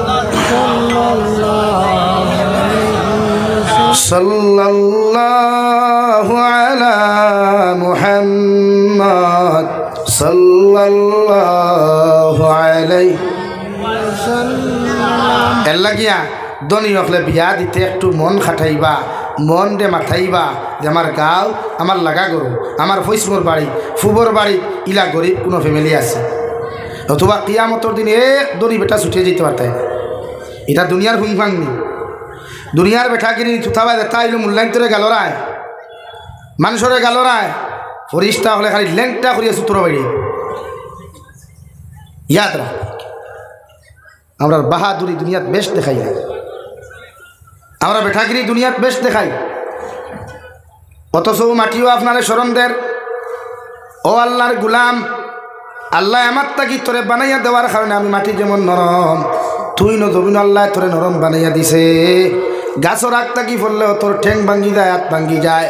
সাল্লাল্লাহু আলা মুহাম্মদ সাল্লাল্লাহু আলাইহি ওয়াসাল্লাম। এল্লা গিয়া ধনী হকলে বিয়া দিতে একটু মন খাটাইবা, মন দে মাথাইবা যে আমার গাঁও, আমার লাগা গরু, আমার ফৈসমোর বাড়ি, ফুবর বাড়ি, ইলা গরিব কোনো ফ্যামিলি আছে, অথবা কিয়ামতর দিন এক ধনী বেটা ছুটিয়ে যেতে পারতাই। এটা দুনিয়ার হুং ভাঙনি, দুনিয়ার বেটা কিনি থুথাবা দেখা এলো মূল্যায়ন তোরে গেল রায়, মানুষরে গেল রায়, ফরিস্তা হলে খালি ল্যাংটা করিয়া সুতর বাড়ি। ইয়াদ রাখ, আমরা বাহাদুরি দুনিয়াত বেশ দেখাই না, আমরা বেঠাগিরি দুনিয়াত বেশ দেখাই, অথচ মাটিও আপনারে স্মরণ দেন। ও আল্লাহর গুলাম, আল্লাহ আমার তাকি তোরে বানাইয়া দেওয়ার কারণে আমি মাটি যেমন নরম, তুই নজমিন আল্লাহ তোরে নরম বানাইয়া দিছে। গাছর আগ তাকি ফললেও তোর ঠেং ভাঙ্গি যায়, হাত ভাঙ্গি যায়,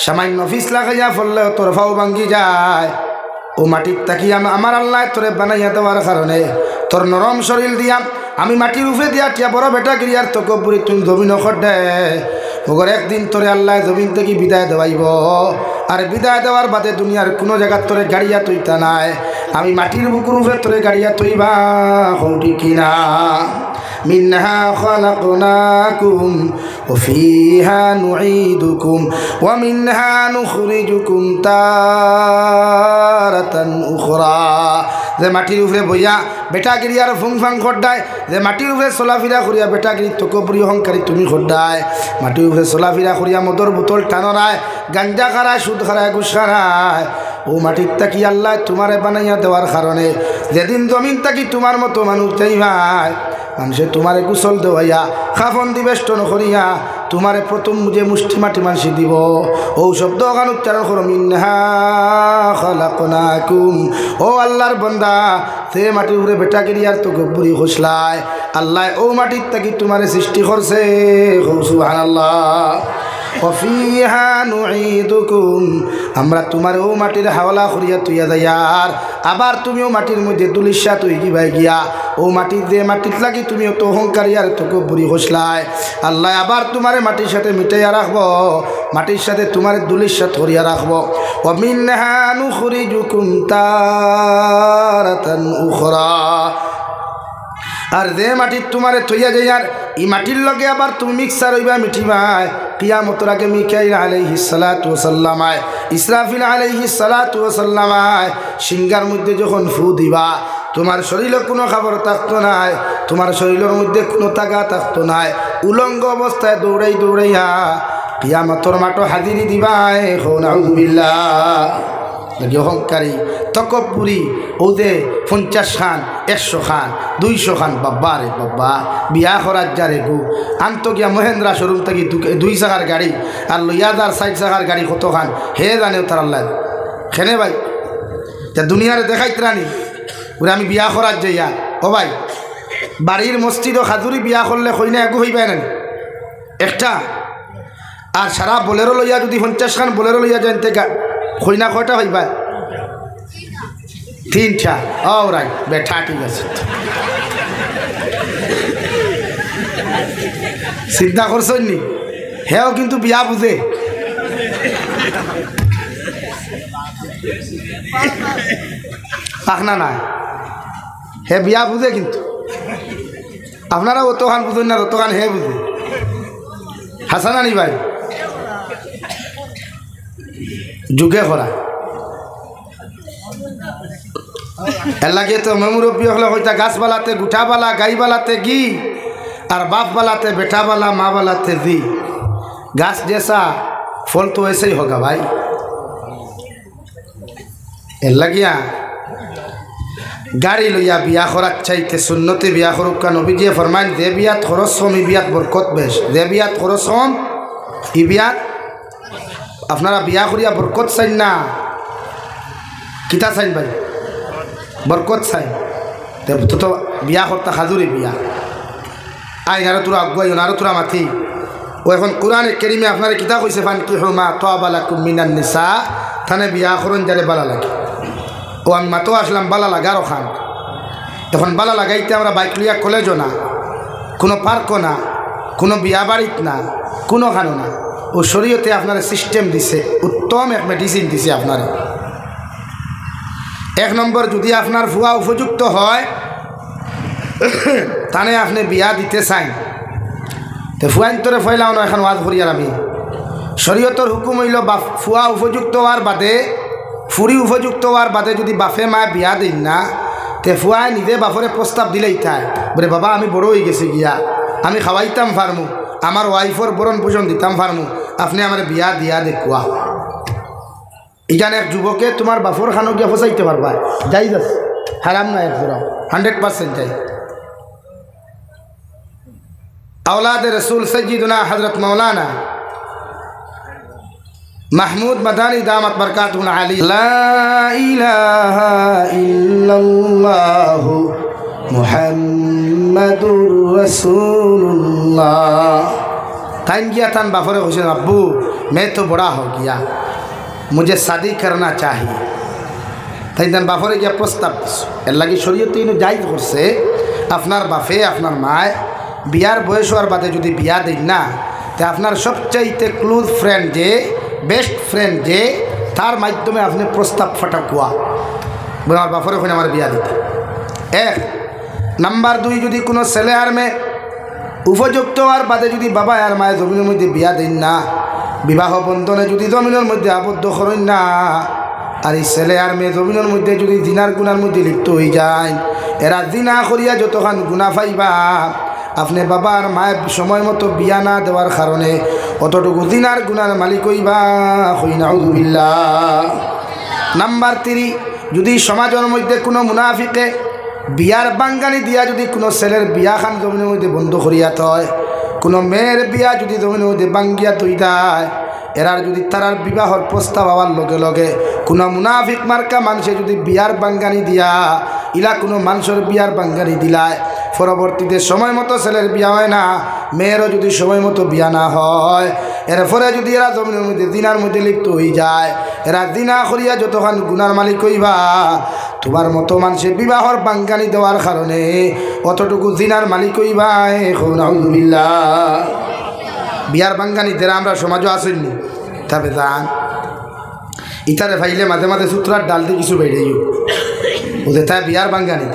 সামান্য ফিস লাগাইয়া ফললেও তোর ফাও ভাঙ্গি যায়। ও মাটির তাকি আমার আল্লাহ তোরে বানাইয়া দেওয়ার কারণে তোর নরম শরীর দিয়া আমি মাটির উপরে দিয়া টিয়া বড় বেটা গিরিয়ার তকব্বরি তুমি জমিন খড্ডে ওগর একদিন তোরে আল্লাহ জমিন থেকে বিদায় দেওয়াইব। আর বিদায় দেওয়ার বাদে দুনিয়ার কোনো জায়গার তোরে গাড়িয়া তৈতা নাই, আমি মাটির বুকুর উপরে তোরে গাড়িয়া তৈবা হৌটি কিনা। মিনহা খালাকনাকুম ওয়া ফিহা নুঈদুকুম ওয়া মিনহা নুখরিজুকুম তারাতান উখরা। যে মাটির উপরে বইয়া বেটাগিরি আর ফুং ফাং খড্ডায়, যে মাটির উপরে চলাফিরা করিয়া বেটাগিরি তকবরি অহংকারী তুমি খড্ডায়, মাটির উপরে চলাফিরা করিয়া মদর বোতল টানরায়, গাঞ্জা খারায়, সুদ খারায়, ঘুষ খারায়, ও মাটির তাকি আল্লাহ তোমারে বানাইয়া দেওয়ার কারণে যেদিন জমিন তাকি তোমার মতো মানুষ চাইবাই, মানুষে তোমারে কুশল দেওয়াইয়া খাফন দিবেষ্টন করিয়া তোমারে প্রথম যে মুষ্টি মাটি মানসি দিব। ও শব্দ গান উচ্চারণ করো, মিনহা খালাকনাকুম। ও আল্লাহর বন্দা, সে মাটির উপরে বেটাগিরি আর তো গব্বরি খসলায় আল্লাহ ও মাটির তাকি তোমারে সৃষ্টি করছে। সুবহানাল্লাহ। ওয়াফিহা নুঈদুকুম, আমরা তোমার ও মাটির হাওলা করিয়া তুইয়া যাইয়ার, আবার তুমিও মাটির মধ্যে দুলিশা তুই গিবাই গিয়া ও মাটির যে মাটির লাগি তুমিও তো অহংকারী আর তোকে বুড়ি হসলায় আল্লাহ আবার তোমারে মাটির সাথে মিটাইয়া রাখবো, মাটির সাথে তোমার দুলিশা ধরিয়া রাখবো। ওয়া মিনহা নুখরিজুকুম তারাতান উখরা, আর যে মাটির তোমারে থইয়া যাইয়ার ই মাটির লগে আবার তুমি মিক্সার হইবা মিঠিবাই। কিয়ামতের আগে মিকাইল আলাইহিস সালাতু ওয়াস সালাম, ইসরাফিল আলাইহিস সালাতু ওয়াস সালাম সিংহার মধ্যে যখন ফু দিবা, তোমার শরীরে কোনো খাবার থাকতো নাই, তোমার শরীরের মধ্যে কোনো তাগা থাকতো নাই, উলঙ্গ অবস্থায় দৌড়াই দৌড়াইয়া কিয়ামতের মাঠে হাজিরি দিবাই। নাউযুবিল্লাহ। নাকি অহংকারী তকব্বুরি ও যে 50 খান 100 খান 200 খান, বাবা রে বাবা, বিয়া করার যারে গু আনতো গিয়া মহেন্দ্রা শোরুম থেকে 2 চাকার গাড়ি আর লইয়া যার 4 চাকার গাড়ি কত খান হে জানে তার আল্লাহ খেনে ভাই। তা দুনিয়ারে দেখাইতে রানি ওরে আমি বিয়া করার যাইয়া, ও ভাই বাড়ির মসজিদ ও খাজুরি বিয়া করলে কইনা এগু হইবাই না একটা, আর সারা বোলেরো লইয়া যদি 50 খান বোলেরো লইয়া জানতে কইনা কয়টা হইবা? 3টা। ও রাইট বেঠা, ঠিক আছে, চিন্তা করছেন নি? হেও কিন্তু বিয়া বুঝে, পাখনা নাই, হে বিয়া বুঝে, কিন্তু আপনারা অতখান বুঝেন না, অতখান হে বুঝে। হাসানা নি ভাই, যুগে করা এর লাগে তো মেমুরব্বী হলে হইতা গাছবালাতে গুঠাবালা, গাইবালাতে গি, আর বাপবালাতে বেটাবালা, মা বালাতে দি। घास जैसा फल तो ऐसे ही होगा भाई। लगिया गाड़ी लइया बिया खराक चाইতে সুন্নতে বিয়া করুক কা নবী যে ফরমান যে বিয়াত খরচ কম ই বিয়াত বরকত বেশ, যে বিয়াত খরচ কম ই বিয়াত আপনারা বিয়া করিয়া বরকত চাই না কিতা চাই ভাই বরকত চাই তো বিয়া করতে হাজুরি বিয়া আইন আর তোরা আগুয়াই আর তোরা মাথি ও এখন কোরআনে কারীমে আপনারা কিতা কইছে ফানকিহু মা তাবা লাকুম মিনান নিসা থানে বিয়া করুন যারে ভালো লাগে। ও আমি মাতো আসলাম বালা লাগারও খান এখন বালা লাগাইতে আমরা বাইক লিয়া কলেজও না কোনো পার্কও না কোনো বিয়া বাড়িত না কোনো খানো না ও শরীয়তে আপনার সিস্টেম দিছে উত্তম এক মেডিসিন দিছে আপনার। এক নম্বর যদি আপনার ভুয়া উপযুক্ত হয় তানে আপনি বিয়া দিতে চান তো ফুয়াইন্তরে ফয়লাও না এখন ওয়াজ করি আর আমি শরীয়তর হুকুম হইল ফুয়া উপযুক্ত হওয়ার বাদে ফুরি উপযুক্ত হওয়ার বাদে যদি বাপে মায় বিয়া দিন না তে ফুয়ায় নিজে বাপরে প্রস্তাব দিলেই তাই বলে বাবা আমি বড় হয়ে গেছি গিয়া আমি খাওয়াইতাম ফার্মু আমার ওয়াইফর বরণ পোষণ দিতাম ফার্মু আপনি আমার বিয়া দিয়া দেখুয়া। এখানে এক যুবকে তোমার বাপর খানো গিয়া ফসাইতে পারবা যাই যাস হারাম না এক জোড়াও 100% যাই। औलाद रसूल सय्यदुना हज़रत मौलाना महमूद मदानी दामत बरकातुहुल आली ला इलाहा इल्लल्लाहु मुहम्मदुर रसूलुल्लाह ताइन गया थान बाफरे हुसैन अब्बू मैं तो बड़ा हो गया मुझे शादी करना चाहिए ताइन थान बाफरे गया प्रस्ताव लगी शरीयते इनो जायज करছে আপনার বাপে আপনার মায় বিয়ার বয়স হওয়ার বাদে যদি বিয়া দেন না তো আপনার সবচাইতে ক্লোজ ফ্রেন্ড যে বেস্ট ফ্রেন্ড যে তার মাধ্যমে আপনি প্রস্তাব ফাটাকুয়া বলে আমার বাপরে ওখানে আমার বিয়া দিতে। এক নাম্বার 2 যদি কোনো ছেলে আর মেয়ে উপযুক্ত হওয়ার বাদে যদি বাবা আর মায়ের জমিনের মধ্যে বিয়া দেন না বিবাহ বন্ধনে যদি জমিনের মধ্যে আবদ্ধ করেন না আর এই ছেলে আর মেয়ে জমিনের মধ্যে যদি জিনার গুনার মধ্যে লিপ্ত হয়ে যায় এরা জিনা করিয়া যতক্ষণ গুণা পাইবা আপনি বাবা আর মায়ের সময় মতো বিয়া না দেওয়ার কারণে অতটুকু দিনার গুনার মালিক হইবা নাউযুবিল্লাহ। নাম্বার 3 যদি সমাজের মধ্যে কোনো মুনাফিকে বিয়ার বাঙ্গানি দিয়া যদি কোনো ছেলের বিয়া খান জমিনের মধ্যে বন্ধ করিয়া হয় কোনো মেয়ের বিয়া যদি জমিনের মধ্যে বাঙ্গিয়া তৈ দেয় এরার যদি তারার বিবাহর প্রস্তাব হওয়ার লগে লগে কোনো মুনাফিক মার্কা মানুষে যদি বিয়ার বাঙ্গানি দিয়া ইলা কোনো মানুষের বিয়ার বাঙ্গানি দিলায় পরবর্তীতে সময় মতো ছেলের বিয়া হয় না মেয়েরও যদি সময় মতো বিয়া না হয় এরপরে যদি এরা জমিনের মধ্যে দিনার মধ্যে লিপ্ত হয়ে যায় এরা দিনা করিয়া যতক্ষণ গুনার মালিক হইবা তোমার মতো মানুষের বিবাহর বাঙ্গানি দেওয়ার কারণে অতটুকু দিনার মালিক হইবা নাউযুবিল্লাহ। বিয়ার বাঙ্গানি যারা আমরা সমাজও আসেননি তবে যান ইতারে ফাইলে মাঝে মাঝে সূত্রার ডাল দিয়ে কিছু বেড়ে ওদের তাই বিয়ার বাঙ্গানি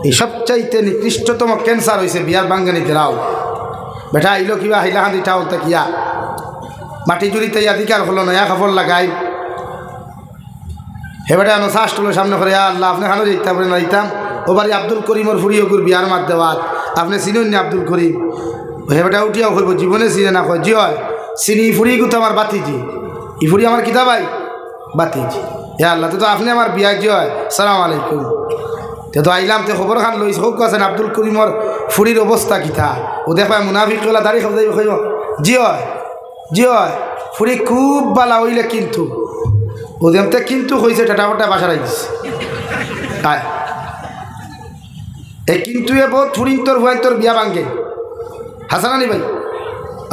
এই সবচাইতে নিকৃষ্টতম ক্যান্সার হয়েছে বিয়ার বাঙ্গানিতে রাও বেটা আইলো কিবা হাইলা হাঁদি টাও কিয়া মাটি জুড়িতে অধিকার হলো নয়া কাপড় লাগাই হে বেটা আনো শাস্টলের সামনে করে আল্লাহ আপনি খানো যেতাম না দিতাম ও বাড়ি আব্দুল করিমর ফুরিয়কুর বিয়ার মাত দেওয়ার আপনি চিনুন নি আব্দুল করিম হে বেটা উঠিয়াও হইব জীবনে চিনে না কয় জি হয় চিনি ফুরি গুতো আমার বাতিজি ই ফুরি আমার কিতা ভাই বাতিজি হে আল্লাহ তো আপনি আমার বিয়া জি হয় সালাম আলাইকুম তো আইলাম তো খবর খান লইস হোক আছেন আব্দুল করিমর ফুরির অবস্থা কিতা ও দেখা মুনাফিকলা দাঁড়ি খাব যাইব খাইব জি হয় ফুরি খুব বালা হইলে কিন্তু ও দেমতে কিন্তু হয়েছে টাটাফটা বাসা রাখিস এই কিন্তু এ বহুত ফুরিন তোর ভুয়াই তোর বিয়া ভাঙ্গে হাসানানি ভাই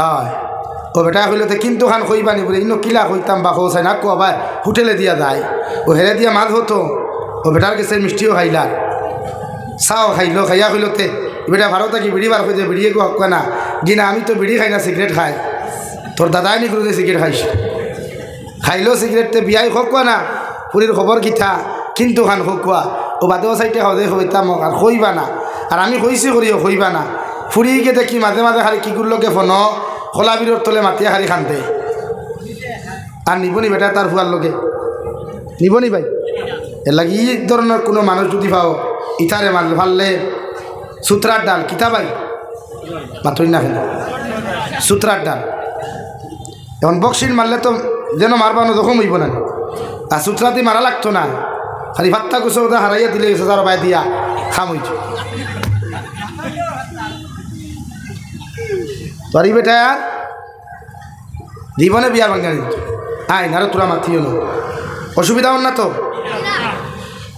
হয় ও বেটা হইলে তো কিন্তু খান কইবানি বলে ইনো কিলা কইতাম বা হোসাই না কো ভাই হোটেলে দিয়া যায় ও হেরে দিয়া মাছ হতো ও বেটার কাছে মিষ্টিও খাইলা চাও খাইলো খাইয়া কইলতে বেটা ভারত কি বিড়ি বার হয়ে বিড়িয়ে গো হক না গিনা আমি তো বিড়ি খাই না সিগারেট খাই তোর দাদাই নি করে সিগারেট খাইস খাইলো সিগারেটতে বিয়াই হোক না পুরীর খবর কিথা কিন্তু খান হোকুয়া ও বাদেও সাইটে খাওয়া হইতাম আর কইবা না আর আমি কইছি করিও কইবা না ফুরিকে দেখি মাঝে মাঝে খালি কি করলোকে ফোন খোলা বিরোর তলে মাতিয়া খালি খানতে আর নিবনি বেটা তার ফুয়ার লোকে নিবনি ভাই এর লাগে এই ধরনের কোনো মানুষ যদি পাও ইতারে মারলে ফাললে সুতরার ডাল কিতা ভাই মাথুই না ফেলে সুতরার ডাল এখন বক্সিন মারলে তো যেন মারবানো যখন হইব না আর সুতরাতে মারা লাগতো না খালি ভাত্তা কুসো ওদের হারাইয়া দিলে যার বাই দিয়া খাম হইছে তোরই বেটা জীবনে বিয়ার ভাঙ্গা দিত আই না তোরা মাতিও না অসুবিধা হন না তো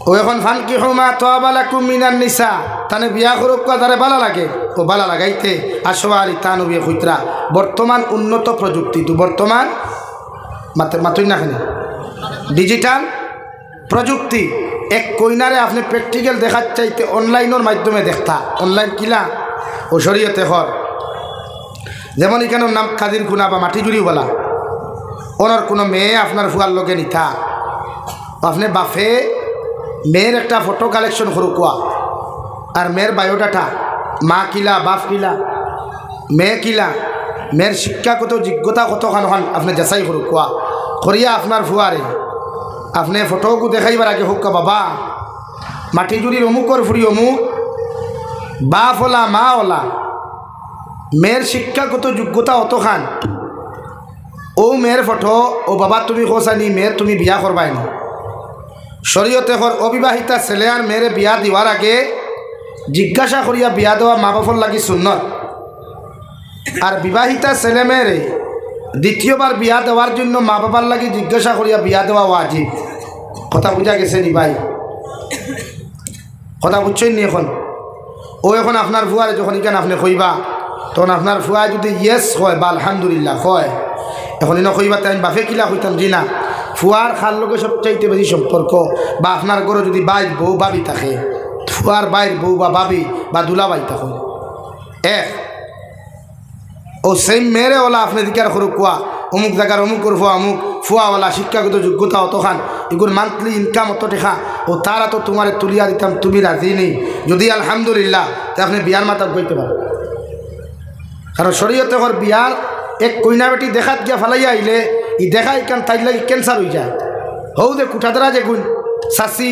ও এখন ফানকি হোমা তোয়াবালাকুম মিনান নিসা তানে বিয়া করুক তারে বালা লাগে ও বালা লাগাইতে আসোয়ারি তানু বিয়ে খুঁতরা বর্তমান উন্নত প্রযুক্তি তো বর্তমান মাতুই না খানি ডিজিটাল প্রযুক্তি এক কইনারে আপনি প্র্যাকটিক্যাল দেখার চাইতে অনলাইনের মাধ্যমে দেখতা অনলাইন কিলা ও শরীয়তে হর যেমন এখানে নাম কাদির খুনা বা মাটি জুড়ি বলা ওনার কোনো মেয়ে আপনার ফুয়ার লোকে নিতা আপনি বাফে মেয়ের একটা ফটো কালেকশন করুকুয়া আর মেয়ের বায়োডাটা মা কিলা বাপ কিলা মেয়ে কিলা মেয়ের শিক্ষাগত যোগ্যতা কতখান হন আপনি যাচাই করুকুয়া করিয়া আপনার ফুয়ারে আপনি ফটোকু দেখাইবার আগে হোক বাবা মাটি জুড়ির অমুকর ফুরি অমুক বাপ ওলা মা ওলা মেয়ের শিক্ষাগত যোগ্যতা অতখান ও মেয়ের ফটো ও বাবা তুমি কোসানি মেয়ের তুমি বিয়া করবাইনি শরীয়তে হর অবিবাহিতা ছেলে আর মেয়েরে বিয়া দিবার আগে জিজ্ঞাসা করিয়া বিয়া দেওয়া মা বাপর লাগি সুন্নত আর বিবাহিতা ছেলে মেয়েরে দ্বিতীয়বার বিয়া দেওয়ার জন্য মা বাবার লাগি জিজ্ঞাসা করিয়া বিয়া দেওয়া ওয়াজিব কথা বুঝা গেছে নি ভাই কথা বুঝছেন নি এখন ও এখন আপনার ফুয়ারে যখন এখানে আপনি কইবা তখন আপনার ফুয়া যদি ইয়েস হয় বা আলহামদুলিল্লাহ হয় এখন এনে কইবা তাই বাফে কিলা কইতাম জি না ফুয়ার খার লোকে সবচাইতে বেশি সম্পর্ক বা আপনার ঘরে যদি বাইর বউ বাবি থাকে ফুয়ার বাইর বউ বা বাবি বা দুলাবাই থাকে এক ও সেই মেয়েরে ওলা আপনি দিকার করু কুয়া অমুক জায়গার অমুকর ফুয়া অমুক ফুয়াওয়ালা শিক্ষাগত যোগ্যতা অতখান এগুলো মান্থলি ইনকাম অত টেকা ও তারা তো তোমার তুলিয়া দিতাম তুমি রাজি নেই যদি আলহামদুলিল্লাহ তা আপনি বিয়ার মাথা বইতে পারো কারণ শরীয়তে হর বিয়ার এক কইনা বেটি দেখাত গিয়া ফালাইয়া আইলে ই দেখা ইকান তাই লাগে ক্যান্সার হয়ে যায় হৌ যে কুঠাদরা যে গুণ শাসি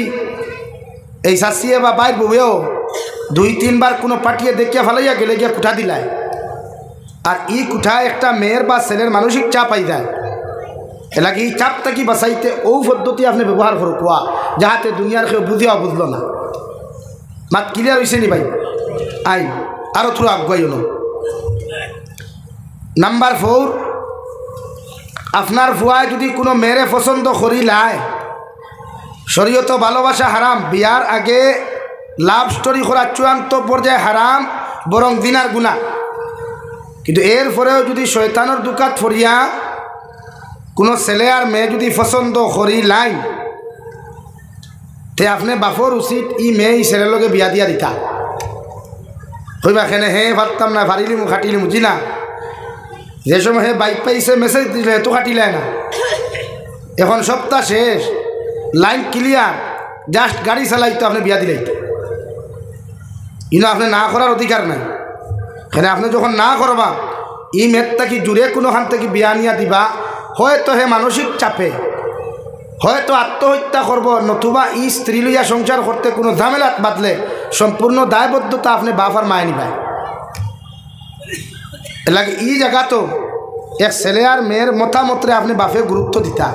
এই শাসিয়ে বা বাইর বউয়েও 2-3 বার কোনো পাঠিয়ে দেখিয়া ফালাইয়া গেলে গিয়া কুঠা দিলায় আর ই কুঠায় একটা মেয়ের বা ছেলের মানসিক চাপ আই যায় এলাকি এই চাপ থাকি বাঁচাইতে ও পদ্ধতি আপনি ব্যবহার করো কোয়া যাহাতে দুনিয়ার কেউ বুঝিয়া বুঝলো না মাত ক্লিয়ার হয়েছে নি ভাই আই আরও থ্রু আগুয়াই হলো নাম্বার 4 আপনার ফুয়ায় যদি কোনো মেয়েরে পছন্দ করিলায় শরীয়ত ভালোবাসা হারাম বিয়ার আগে লাভ স্টোরি করা চূড়ান্ত পর্যায়ে হারাম বরং দিনার গুনাহ কিন্তু এরপরেও যদি শয়তানের দুকাত ফরিয়া কোনো ছেলে আর মেয়ে যদি পছন্দ করিলাই তে আপনি বাপর উচিত ই মেয়ে ই ছেলের লগে বিয়া দিয়া দিতা কইবা খেনে হে ভাবতাম না ভারিলিমু খাটিলিমু জি না যে সময় হে বাইক পাইছে মেসেজ দিলে তো কাটিলায় না এখন সপ্তাহ শেষ লাইন ক্লিয়ার জাস্ট গাড়ি চালাইতো আপনি বিয়া দিলাই ইনো আপনি না করার অধিকার নাই এখানে আপনি যখন না করবা ই মেয়েরটা কি জুড়ে কোনোখান থেকে বিয়া নিয়া দিবা হয়তো হে মানসিক চাপে হয়তো আত্মহত্যা করব নতুবা ই স্ত্রী লইয়া সংসার করতে কোনো ঝামেলাত বাদলে সম্পূর্ণ দায়বদ্ধতা আপনি বাফার মায় নিবাই লাগে ই জায়গা তো এক ছেলে আর মেয়ের মতামতরে আপনি বাপে গুরুত্ব দিতা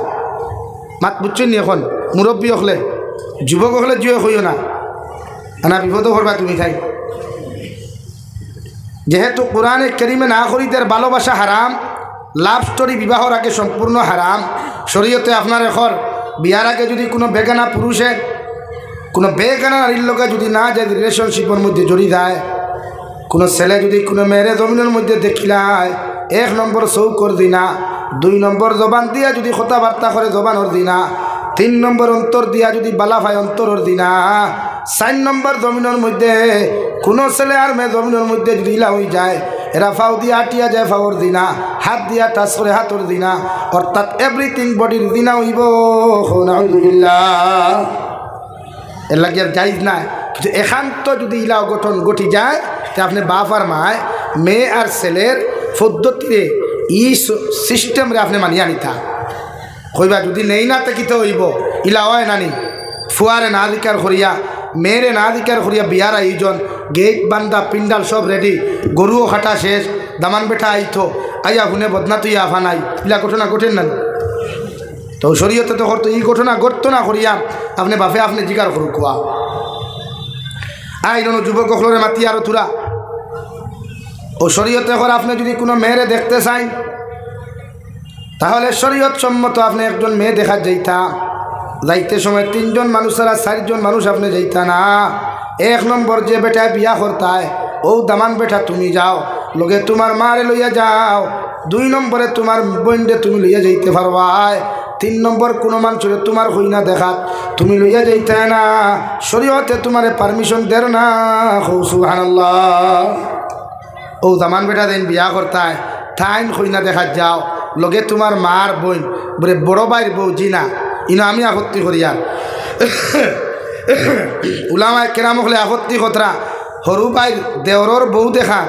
মাত বুঝছেন নি এখন মুরব্বী হলে যুবক হলে জুয়ে হইও না না বিপদও করবা তুমি খাই যেহেতু কোরআনে কারিমে না করিদের ভালোবাসা হারাম লাভ স্টোরি বিবাহর আগে সম্পূর্ণ হারাম শরীয়তে আপনার এখন বিয়ার আগে যদি কোনো বেগানা পুরুষে কোনো বেগানা নারীর লোকে যদি না যায় রিলেশনশিপের মধ্যে জড়িয়ে যায় কোনো ছেলে যদি কোনো মেয়েরে জমিনের মধ্যে দেখিলায় 1 নম্বর চৌকর দিনা 2 নম্বর জবান দিয়া যদি কথাবার্তা করে জবানোর দিনা 3 নম্বর অন্তর দিয়া যদি বালা ভাই অন্তরের দিনা 4 নম্বর জমিনের মধ্যে কোনো ছেলে আর মেয়ে জমিনের মধ্যে যদি ইলা হয়ে যায় এরা ফাও দিয়া আটিয়া যায় ফাওর দিনা হাত দিয়া টাচ করে হাতর দিনা অর্থাৎ এভরিথিং বডির দিনা হইব আলহামদুলিল্লাহ এর লাগে আর জায়েজ নাই কিন্তু একান্ত যদি ইলা গঠন ঘটি যায় তে আপনি বাপ আর মায় মেয়ে আর ছেলের পদ্ধতিতে ই সিস্টেমরে আপনি মানিয়া নিতা কইবা যদি নেই না দেখিতে হইব ইলা হয় নানি ফুয়ারে না দিকার করিয়া মেয়েরে না দিকার করিয়া বিয়ার আয়োজন গেট বান্দা পিন্ডাল সব রেডি গরুও খাটা শেষ দামান বেটা আইতো আইয়া শুনে বদনা তুই আফা নাই ইলা ঘটনা ঘটেন না তো শরীয়তে তো করতো এই ঘটনা ঘটতো না করিয়া আপনি বাপে আপনি জিকার করুক কোয়া আইন যুবক হলরে মাতি আরো তুরা ও শরীয়তে করে আপনি যদি কোনো মেয়েরে দেখতে চাই তাহলে শরীয়ত সম্মত আপনি একজন মেয়ে দেখা যাইতে সময় 3 জন মানুষ আর 4 জন মানুষ আপনি যাইতা না। 1 নম্বর যে বেটা বিয়া করতায় ও দামান বেটা তুমি যাও লগে তোমার মারে লইয়া যাও। 2 নম্বরে তোমার বোনরে তুমি লইয়া যাইতে পারবাই। 3 নম্বর কোনো মানুষের তোমার হইনা দেখাত তুমি লইয়া যাইতে না, শরীয়তে তোমারে পারমিশন দের না। সুবহানাল্লাহ। ও দামান বেটা দেন বিয়া করতায় থাইন হইনা দেখাত যাও লগে তোমার মার বোন বলে বড় ভাইয়ের বউ জিনা ইনো আমি আপত্তি করি আর উলামায়ে কেরাম হলে আপত্তি কতরা সরু ভাইয়ের দেওরর বউ দেখা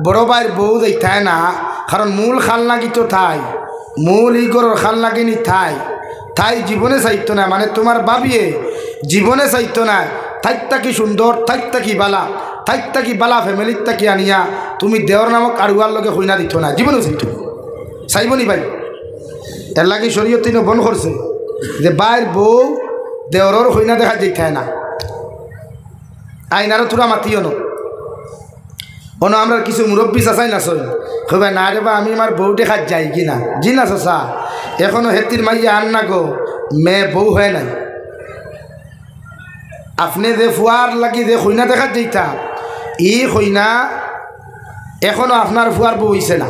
বড় ভাইয়ের বউ দেখায় না, কারণ মূল খালনাকি তো থাই মূল ইগরের খালনাকি নি থাই জীবনে চাইতো না, মানে তোমার বাবিয়ে জীবনে চাইতো না থাইতা কি সুন্দর থাইতা কি বালা ফ্যামিলির তাকি আনিয়া তুমি দেওর নামক আড়ুয়ার লগে হইনা দিত না, জীবনে চাইতো চাইবনি ভাই। এর লাগে শরীয়ত তিন বন করছে যে বাইর বউ দেওরর হইনা দেখা যাইতায় না। আইনারও তোরা মাতিও অন আমরা কিছু মুরব্বী চাচাই না সই হইবা না রে বা আমি আমার বউ দেখা যাই কি না জি না চাচা এখনো হেতির মাইয়া আন না গো মেয়ে বউ হয় নাই। আপনি যে ফুয়ার লাগি যে হইনা দেখা যাইতা ই হইনা এখনো আপনার ফুয়ার বউ হইছে না।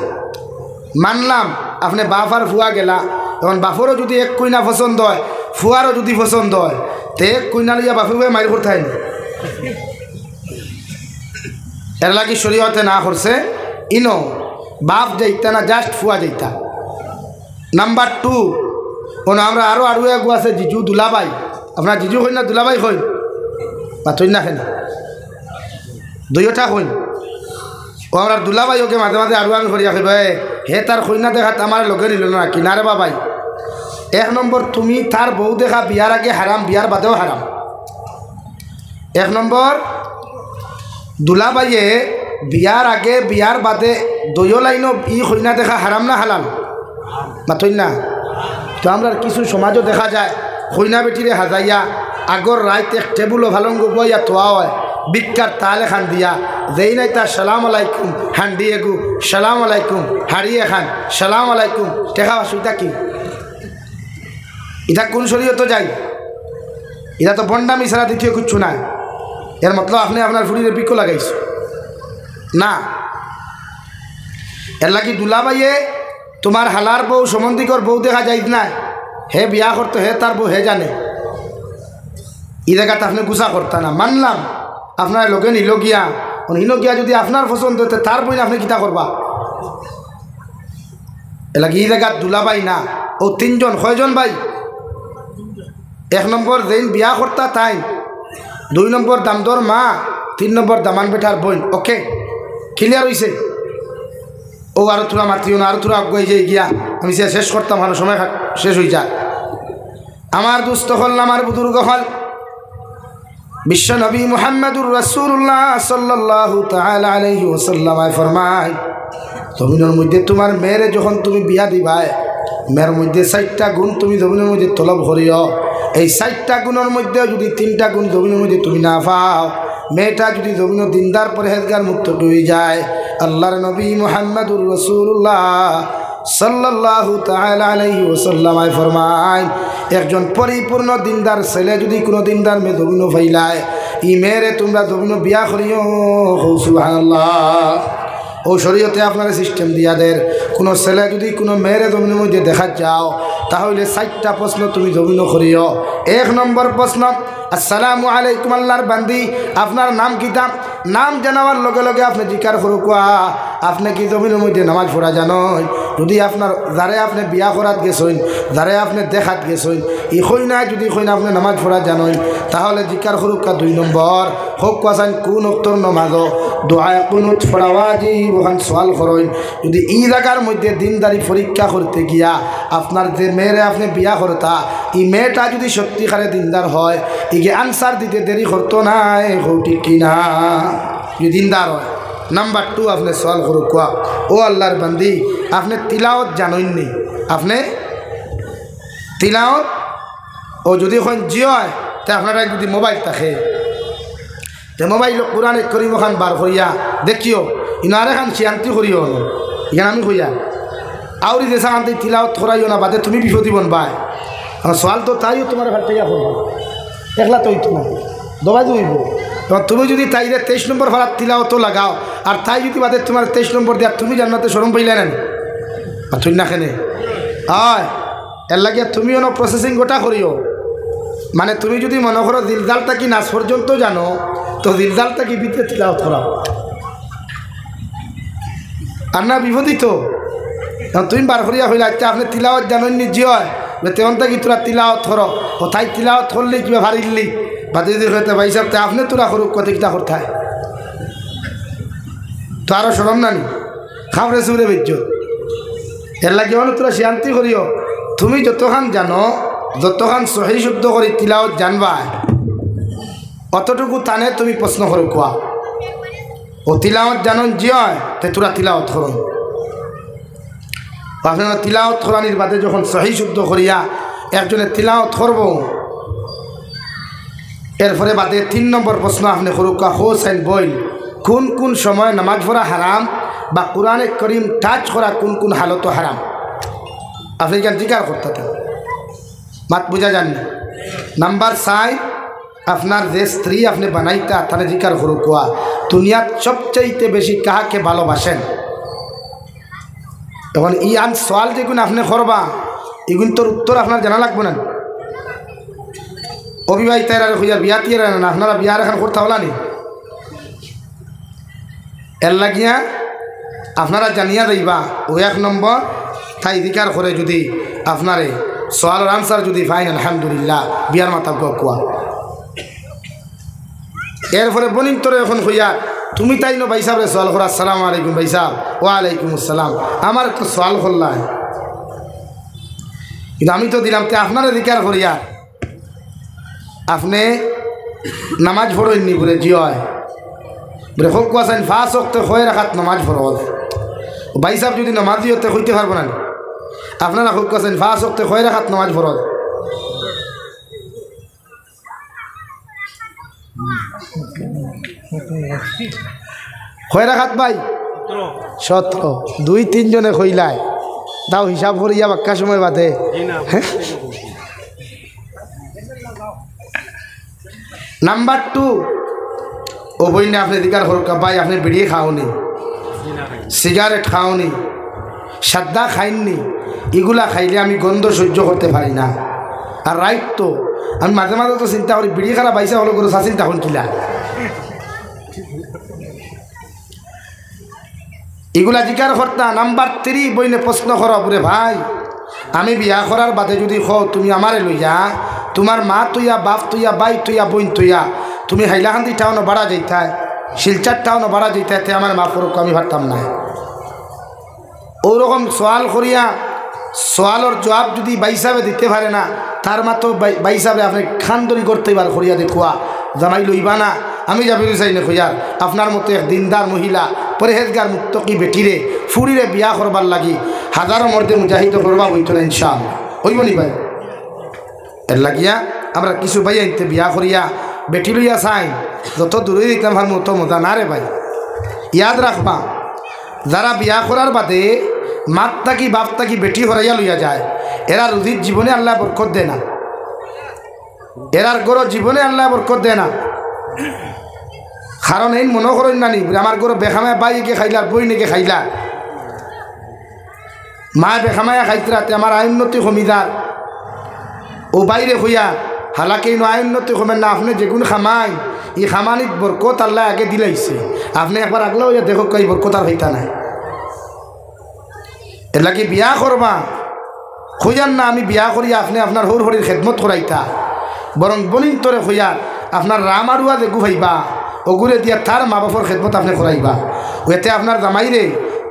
মানলাম আপনি বাফার ফুয়া গেলা এখন বাফরও যদি 1 কইনা পছন্দ হয় ফুয়ারও যদি পছন্দ হয় তে 1 কইনা লইয়া বাফে বয়ে মারি করতে হয় না। এর লাগি শরীয়তে না করছে ইনো বাপ যাইতা না জাস্ট ফুয়া যাইতা। নাম্বার 2 কোনো আমরা আরও এগু আছে জিজু দুলাবাই আপনার জিজু হই না দুলাবাই হই বা তৈ না খেন দুইটা হইন ও আমরা দুলাবাই ওকে মাঝে মাঝে আরও আমি করিয়া খেবে হে তার কইনা দেখাত আমার লগে নিল না কিনারে বাবাই। 1 নম্বর তুমি তার বউ দেখা বিয়ার আগে হারাম বিয়ার বাদেও হারাম। 1 নম্বর দুলাবাইয়ে বিয়ার আগে বিয়ার বাদে দইও লাইনও ই কইনা দেখা হারাম না হালাল মাথই না। তো আমরা কিছু সমাজও দেখা যায় কইনা বেটিরে হাজাইয়া আগর রাইতে টেবুলও ভালঙ্গ বইয়া তোয়া হয় বিক্ষার তাল এখান দিয়া যেই নাই তার সালাম আলাইকুম হান্ডি এগু সালাম আলাইকুম হারিয়ে খান সালাম আলাইকুম টেকা অসুবিধা কি এটা কোন শরীয়তে যাই? এটা তো বন্ডামি ছাড়া দ্বিতীয় কিচ্ছু না। এর মতলব আপনি আপনার ফুড়িরে বিকো লাগাইছ না। এর লাগি দুলাবাইয়ে তোমার হালার বউ সম্বন্ধিকর বউ দেখা যাই না হে বিয়া করতো হে তার বউ হে জানে ই জায়গাতে আপনি গুছা করতা না। মানলাম আপনার লোকে নিল গিয়া যদি আপনার পছন্দ হতে তার বই আপনি কিতা করবা এ লাগে ই জায়গাত দুলাবাই না ও 3 জন কয়জন ভাই? 1 নম্বর যেন বিয়া করতা তাই, 2 নম্বর দামদর মা, 3 নম্বর দামান বেটার বোন। ওকে ক্লিয়ার হয়েছে? ও আরো তোরা মাতিও না আরো তোরা আগে যাই গিয়া আমি সে শেষ করতাম ভালো সময় শেষ হয়ে যায়। আমার দুস্থ হল আমার বুজুর্গ হল বিশ্ব নবী মুহাম্মদুর রাসূলুল্লাহ সাল্লাল্লাহু তাআলা আলাইহি ওয়াসাল্লাম ফরমায় জমিনের মধ্যে তোমার মেয়েরে যখন তুমি বিয়া দিবাই মেয়ের মধ্যে 4টা গুণ তুমি জমিনের মধ্যে তলব করিও। এই 4টা গুণের মধ্যে যদি 3টা গুণ জমিনের মধ্যে তুমি না পাও মেয়েটা যদি জমিন দিনদার পরহেজগার মুক্ত হয়ে যায় আল্লাহর নবী মুহাম্মদুর রাসূলুল্লাহ সাল্লাল্লাহু তাআলা আলাইহি ওয়াসাল্লাম ফরমায় একজন পরিপূর্ণ দিনদার ছেলে যদি কোনো দিনদার মেয়ে জমিন ফাইলায় ই মেয়েরে তোমরা জমিন বিয়া করিও। সুবহানাল্লাহ। ও শরীয়তে আপনার সিস্টেম দিয়া দের কোনো ছেলে যদি কোনো মেয়েরে জমিনের মধ্যে দেখা যাও তাহলে 4টা প্রশ্ন তুমি জমিন করিও। 1 নম্বর প্রশ্ন আসসালামু আলাইকুম আল্লাহর বান্দি আপনার নাম কিতা? নাম জানাবার লগে লগে আপনি জিকার করুকা আপনি কি জমিনের মধ্যে নামাজ পড়া জানেন? যদি আপনার যারে আপনি বিয়া করাত গেছেন যারে আপনি দেখাত গেছেন ই কইনা যদি কইনা আপনি নামাজ পড়া জানেন তাহলে জিকার করুকা। 2 নম্বর হোক কাসান কোন উত্তর নামাজ দোয়া কুনুত ফরাওয়াজি ওখান সওয়াল করেন। যদি এই জায়গার মধ্যে দিনদারি পরীক্ষা করতে গিয়া আপনার যে মেয়েরে আপনি বিয়া করতা এই মেয়েটা যদি সত্যিকারে দিনদার হয় ইগে আনসার দিতে দেরি করতো না ঠিক কিনা যদি দিনদার হয়। নাম্বার 2 আপনি সওয়াল করুকা ও আল্লাহর বান্দি আপনি তিলাওয়াত জানেননি, আপনি তিলাওয়াত ও যদি এখন জিও হয় তা আপনারা যদি মোবাইল থাকে তে মোবাইল কোরআনে করিম খান বার করিয়া দেখিও ইনারে খান শিয়ান্তি করিও না ইখান আমি কইয়া আউরি দেশা খান তিলাওয়াত করাইও না বাদে তুমি বিপদী বনবাই। আমার সওয়াল তো তাইও তোমার ঘর থেকে করবো একলা তো তোমার দবাই দিব। তুমি যদি তাইরে 23 নম্বর ভাড়া তিলাওয়াত লাগাও আর তাই যদি বাদে তোমার 23 নম্বর দেয়া তুমি জান্নাতে শরম পাইলে না তুই না খেনে হয় এর লাগে তুমিও না প্রসেসিং গোটা করিও। মানে তুমি যদি মনে করো দিলদালটা কি নাচ পর্যন্ত জানো তো দিলদালটা কি ভিতরে তিলাওয়াত করাও আর না বিপদিত তুমি বার করিয়া হইলে আচ্ছা আপনি তিলাওয়াত জানেননি জি হয় তেমনটা কি তোরা তিলাওয়াত করো কোথায় তিলাওয়াত করলি কিবা ভারিলি বাদে যদি হইতে ভাই সাহেব আপনি তোরা করুক কত কিটা করতে তো আরও সরম নানি খাবরে সুরে বেজ্জ এর লাগে মানে তোরা শান্তি করিও। তুমি যতখান জানো যতখান সহি শুদ্ধ করি তিলাওয়াত জানবা অতটুকু টানে তুমি প্রশ্ন করো কোয়া ও তিলাওয়াত জানন জি হয় তে তোরা তিলাওয়াত করো। আপনারা তিলাওয়াত করানির বাদে যখন সহি শুদ্ধ করিয়া একজনে তিলাওয়াত করব এরপরে বাদে 3 নম্বর প্রশ্ন আপনি করুকা হোসেন বইল কোন কোন সময় নামাজ পড়া হারাম বা কোরআনে করিম টাচ করা কোন কোন হালত হারাম আপনি কেন জিজ্ঞাসা করতে মাত বুঝা যান না। নাম্বার 4 আপনার যে স্ত্রী আপনি বানাইতা তাহলে জিজ্ঞাসা করুকা দুনিয়ার সবচাইতে বেশি কাহাকে ভালোবাসেন। তখন ই আন সওয়াল যেগুলো আপনি করবা এগুলো তোর উত্তর আপনার জানা লাগবে না। অবিবাহিতারা খুঁজা বিয়া দিয়ে না আপনারা বিয়ার এখন করতে হলা নি এর লাগিয়া আপনারা জানিয়া দিবা ও 1 নম্বর তাই অধিকার করে যদি আপনারে সওয়ালের আনসার যদি পাইন আলহামদুলিল্লাহ বিয়ার মাথা কোয়া। এরপরে বনিন তোর এখন খুঁজা তুমি তাই নো ভাই সাহেব সওয়াল করা আসসালামু আলাইকুম ভাই সাহেব ওয়ালাইকুম আসসালাম আমার একটু সওয়াল করলা কিন্তু আমি তো দিলাম তে আপনার অধিকার করিয়া আপনি নামাজ পড়েননি বলে জি হয় বলে হোক কোয়াছেন 5 ওয়াক্ত হয়ে রাখাত নামাজ ফরজ ভাই সাহেব যদি নামাজ হতে হইতে পারবো না আপনারা হোক কোয়াছেন 5 ওয়াক্ত হয়ে রাখাত নামাজ ফরজ হয়ে রাখাত ভাই 17 2-3 জনে কইলায় তাও হিসাব করিয়া বাক্কা সময় বাদে নাম্বার 2 ও বইনে আপনি দিকার হরকা ভাই আপনি বিড়ি খাওনি সিগারেট খাওনি সাদা খাইননি এগুলা খাইলে আমি গন্ধ সহ্য করতে পারি না। আর রাইট তো আমি মাঝে মাঝে তো চিন্তা করি বিড়ি খারা বাইসা হলো করে চিন্তা হন কিলা এগুলা জিকার কর্তা। নাম্বার 3 বইনে প্রশ্ন করা বলে ভাই আমি বিয়া করার বাদে যদি খাও তুমি আমারে লইয়া তোমার মা তুইয়া বাপ তুইয়া বাই তুইয়া বইন তুইয়া তুমি হাইলাকান্দি টাউনও বাড়া যাইতায় শিলচার টাউনও বাড়া যাইতায় তে আমার মা ফরক আমি পারতাম না। ওরকম সওয়াল করিয়া সওয়ালের জবাব যদি বাইসাবে দিতে পারে না তার মাত্র বাইসাবে আপনি খানদরি করতে বার করিয়া দেখুয়া জামাই লইবা না আমি যাবির চাই না খুঁজার আপনার মতো এক দিনদার মহিলা পরেহেজগার মুক্তকি বেটিরে ফুরিরে বিয়া করবার লাগি হাজারো মর্দে মুজাহিদ করবা হইত না ইনশাআল্লাহ হইব নি ভাই। এর লাগিয়া আমরা কিছু ভাই আনতে বিয়া করিয়া বেটি লইয়া চাই যত দূরে দিতাম ভার মতো মজা না রে ভাই। ইয়াদ রাখবা যারা বিয়া করার বাদে মাত থাকি বাপ থাকি বেটি হরাইয়া লইয়া যায় এরা রুজির জীবনে আল্লাহ বরকত দেয় না, এরার গরো জীবনে আল্লাহ বরকত দেয় না। কারণ এই মনে করেন নানি আমার গরো বেখামায় বাইকে খাইলা বই নেকে খাইলা মা বেখামায়া খাইতরাতে আমার আইনতি কমিদার ও বাইরে হইয়া হালাকে আইনতি কমেন না আপনি যেগুন খামাই এই খামানিত বরকত আল্লাহ আগে দিলাইছে আপনি একবার আগলা হইয়া দেখো এই বরকত আর হইতা নাই। এর লাগে বিয়া করবা খুঁজান না আমি বিয়া করি আপনি আপনার হর হরির খেদমত করাইতা বরং বলিন তোরে খুঁজা আপনার রামারুয়া দেখু ভাইবা ওগুরে দিয়া তার মা বাপর খেদমত আপনি করাইবা ওতে আপনার জামাইরে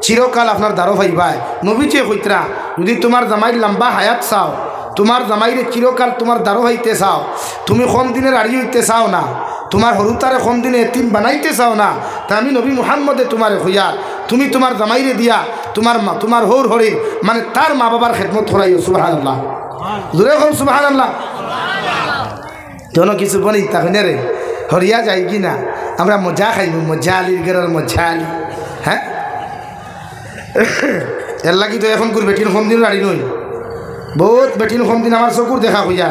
চিরকাল আপনার দ্বারো ভাইবা নবীচে কইতরা যদি তোমার জামাইর লম্বা হায়াত চাও তোমার জামাইরে চিরকাল তোমার দ্বারো হইতে চাও তুমি কম দিনের আড়ি হইতে চাও না তোমার হরুতারে কম দিনে এতিম বানাইতে চাও না তা আমি নবী মুহাম্মদে তোমারে খুঁজা তুমি তোমার জামাইরে দিয়া তোমার হৌর হরির মানে তার মা বাবার খেদমত করাইও সুবহানাল্লাহ জোরে হোক সুবহানাল্লাহ কোনো কিছু বনি তাহলে রে হরিয়া যাই কি না আমরা মজা খাইব মজা আলির গেরার মজা আলি হ্যাঁ এর লাগি তো এখন বেটির কম দিন গাড়ি নই বহুত বেটির কম দিন আমার চকুর দেখা হইয়া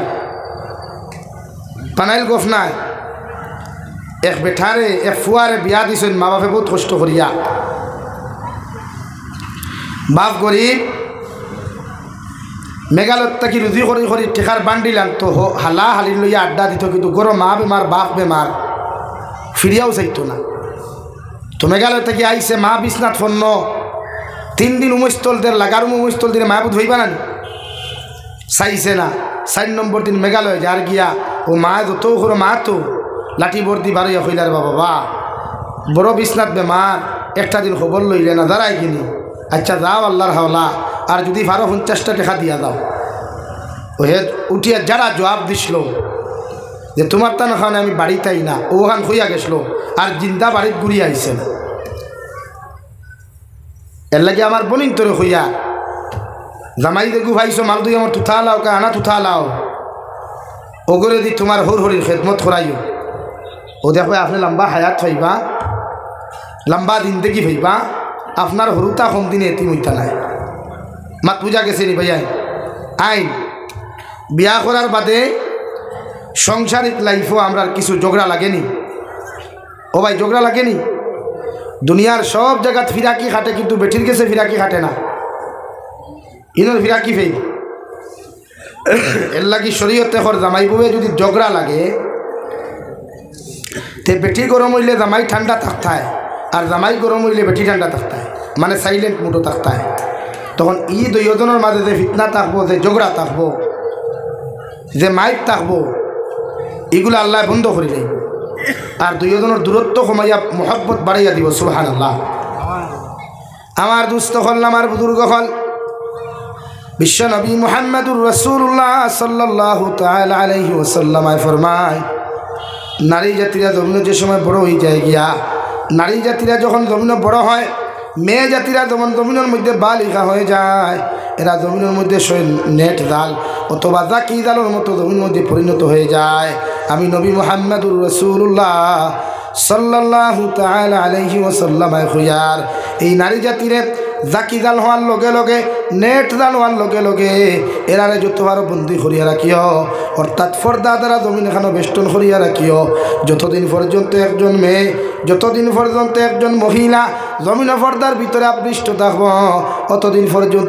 পানাইল গফ নাই এক বেঠারে এক ফুয়ারে বিয়া দিছেন মা বাপে বহুত কষ্ট করিয়া বাপ গরিব মেঘালয় থাকি রুজি করি করি ঠেকার বান্ডিলাম তো হালা হালি লইয়া আড্ডা দিত কিন্তু গরো মা বেমার বাপ বেমার ফিরিয়াও চাইতো না তো মেঘালয় থেকে আইসে মা বিশ্বনাথ ফন্ন 3 দিন উমস্তল দের লাগার উমস্তল দিনে মাহবুদ হইবা না চাইছে না 4 নম্বর দিন মেঘালয় যার গিয়া ও মা যত করে মা তো লাঠি বর্দি বাড়িয়া হইলার বাবা বড় বিশ্বনাথ বেমার একটা দিন খবর লইলে না দাঁড়াই কিনি আচ্ছা যাও আল্লাহর হাওলা আর যদি 50 টাকা দিয়া দাও ও হে উঠিয়া যারা জবাব দিছিল যে তোমার তা না খাওয়ানে আমি বাড়িতেই না ওখান হইয়া গেছিল আর জিন্দা বাড়িত ঘুরিয়ে আইছে না এর লাগে আমার বনিন তোরে হইয়া জামাই দেখু ভাইছো মাল দুই আমার তুথা লাও কা আনা তুথা লাও ওগরে দি তোমার হর হরির খেদমত করাইও ও দেখো আপনি লম্বা হায়াত হইবা লম্বা দিন দেখি হইবা আপনার হরুতা কম দিনে এটি হইতা নাই মাত পূজা গেছে নি ভাইয়া আইন বিয়া করার বাদে সংসারিক লাইফও আমরা কিছু ঝগড়া লাগেনি ও ভাই ঝগড়া লাগেনি দুনিয়ার সব জায়গাত ফিরাকি খাটে কিন্তু বেটির গেছে ফিরাকি খাটে না ইনোর ফিরাকি ফেই এর লাগি শরীয়তে হর জামাই বউয়ে যদি ঝগড়া লাগে তে বেটি গরম হইলে জামাই ঠান্ডা থাকতায় আর জামাই গরম হইলে বেটি ঠান্ডা থাকতায় মানে সাইলেন্ট মুডও থাকতায় তখন ই দুইজনের মাঝে যে ফিতনা থাকবো যে ঝগড়া থাকবো যে মাইক থাকবো এগুলো আল্লাহ বন্ধ করে দেয় আর দুইজনের দূরত্ব কমাইয়া মোহাব্বত বাড়াইয়া দিব সুবহানাল্লাহ আমার দুস্থ হল আমার বুজুর্গ হল বিশ্ব নবী মুহাম্মদুর রাসূলুল্লাহ সাল্লাল্লাহু তাআলা আলাইহি ওয়াসাল্লাম ফরমায় নারী জাতিরা জমিনে যে সময় বড় হয়ে যায় গিয়া নারী জাতিরা যখন জমিনে বড় হয় মেয়ে জাতিরা যেমন জমিনের মধ্যে বালিকা হয়ে যায় এরা জমিনের মধ্যে নেট জাল অথবা জাকি জালের মতো জমিনের মধ্যে পরিণত হয়ে যায় আমি নবী মুহাম্মদুর রাসূলুল্লাহ সাল্লাল্লাহু তাআলা আলাইহি ওয়াসাল্লাম খুয়ার এই নারী জাতিরে জাকি জাল হওয়ার লগে লগে নেট জাল হওয়ার লগে লগে এরারে যতবার বন্দি করিয়া রাখিও অর্থাৎ পর্দা দ্বারা জমিন এখানে বেষ্টন করিয়া রাখিও যতদিন পর্যন্ত একজন মেয়ে যতদিন পর্যন্ত একজন মহিলা জমিন পর্দার ভিতরে আবিষ্ট থাকব অতদিন পর্যন্ত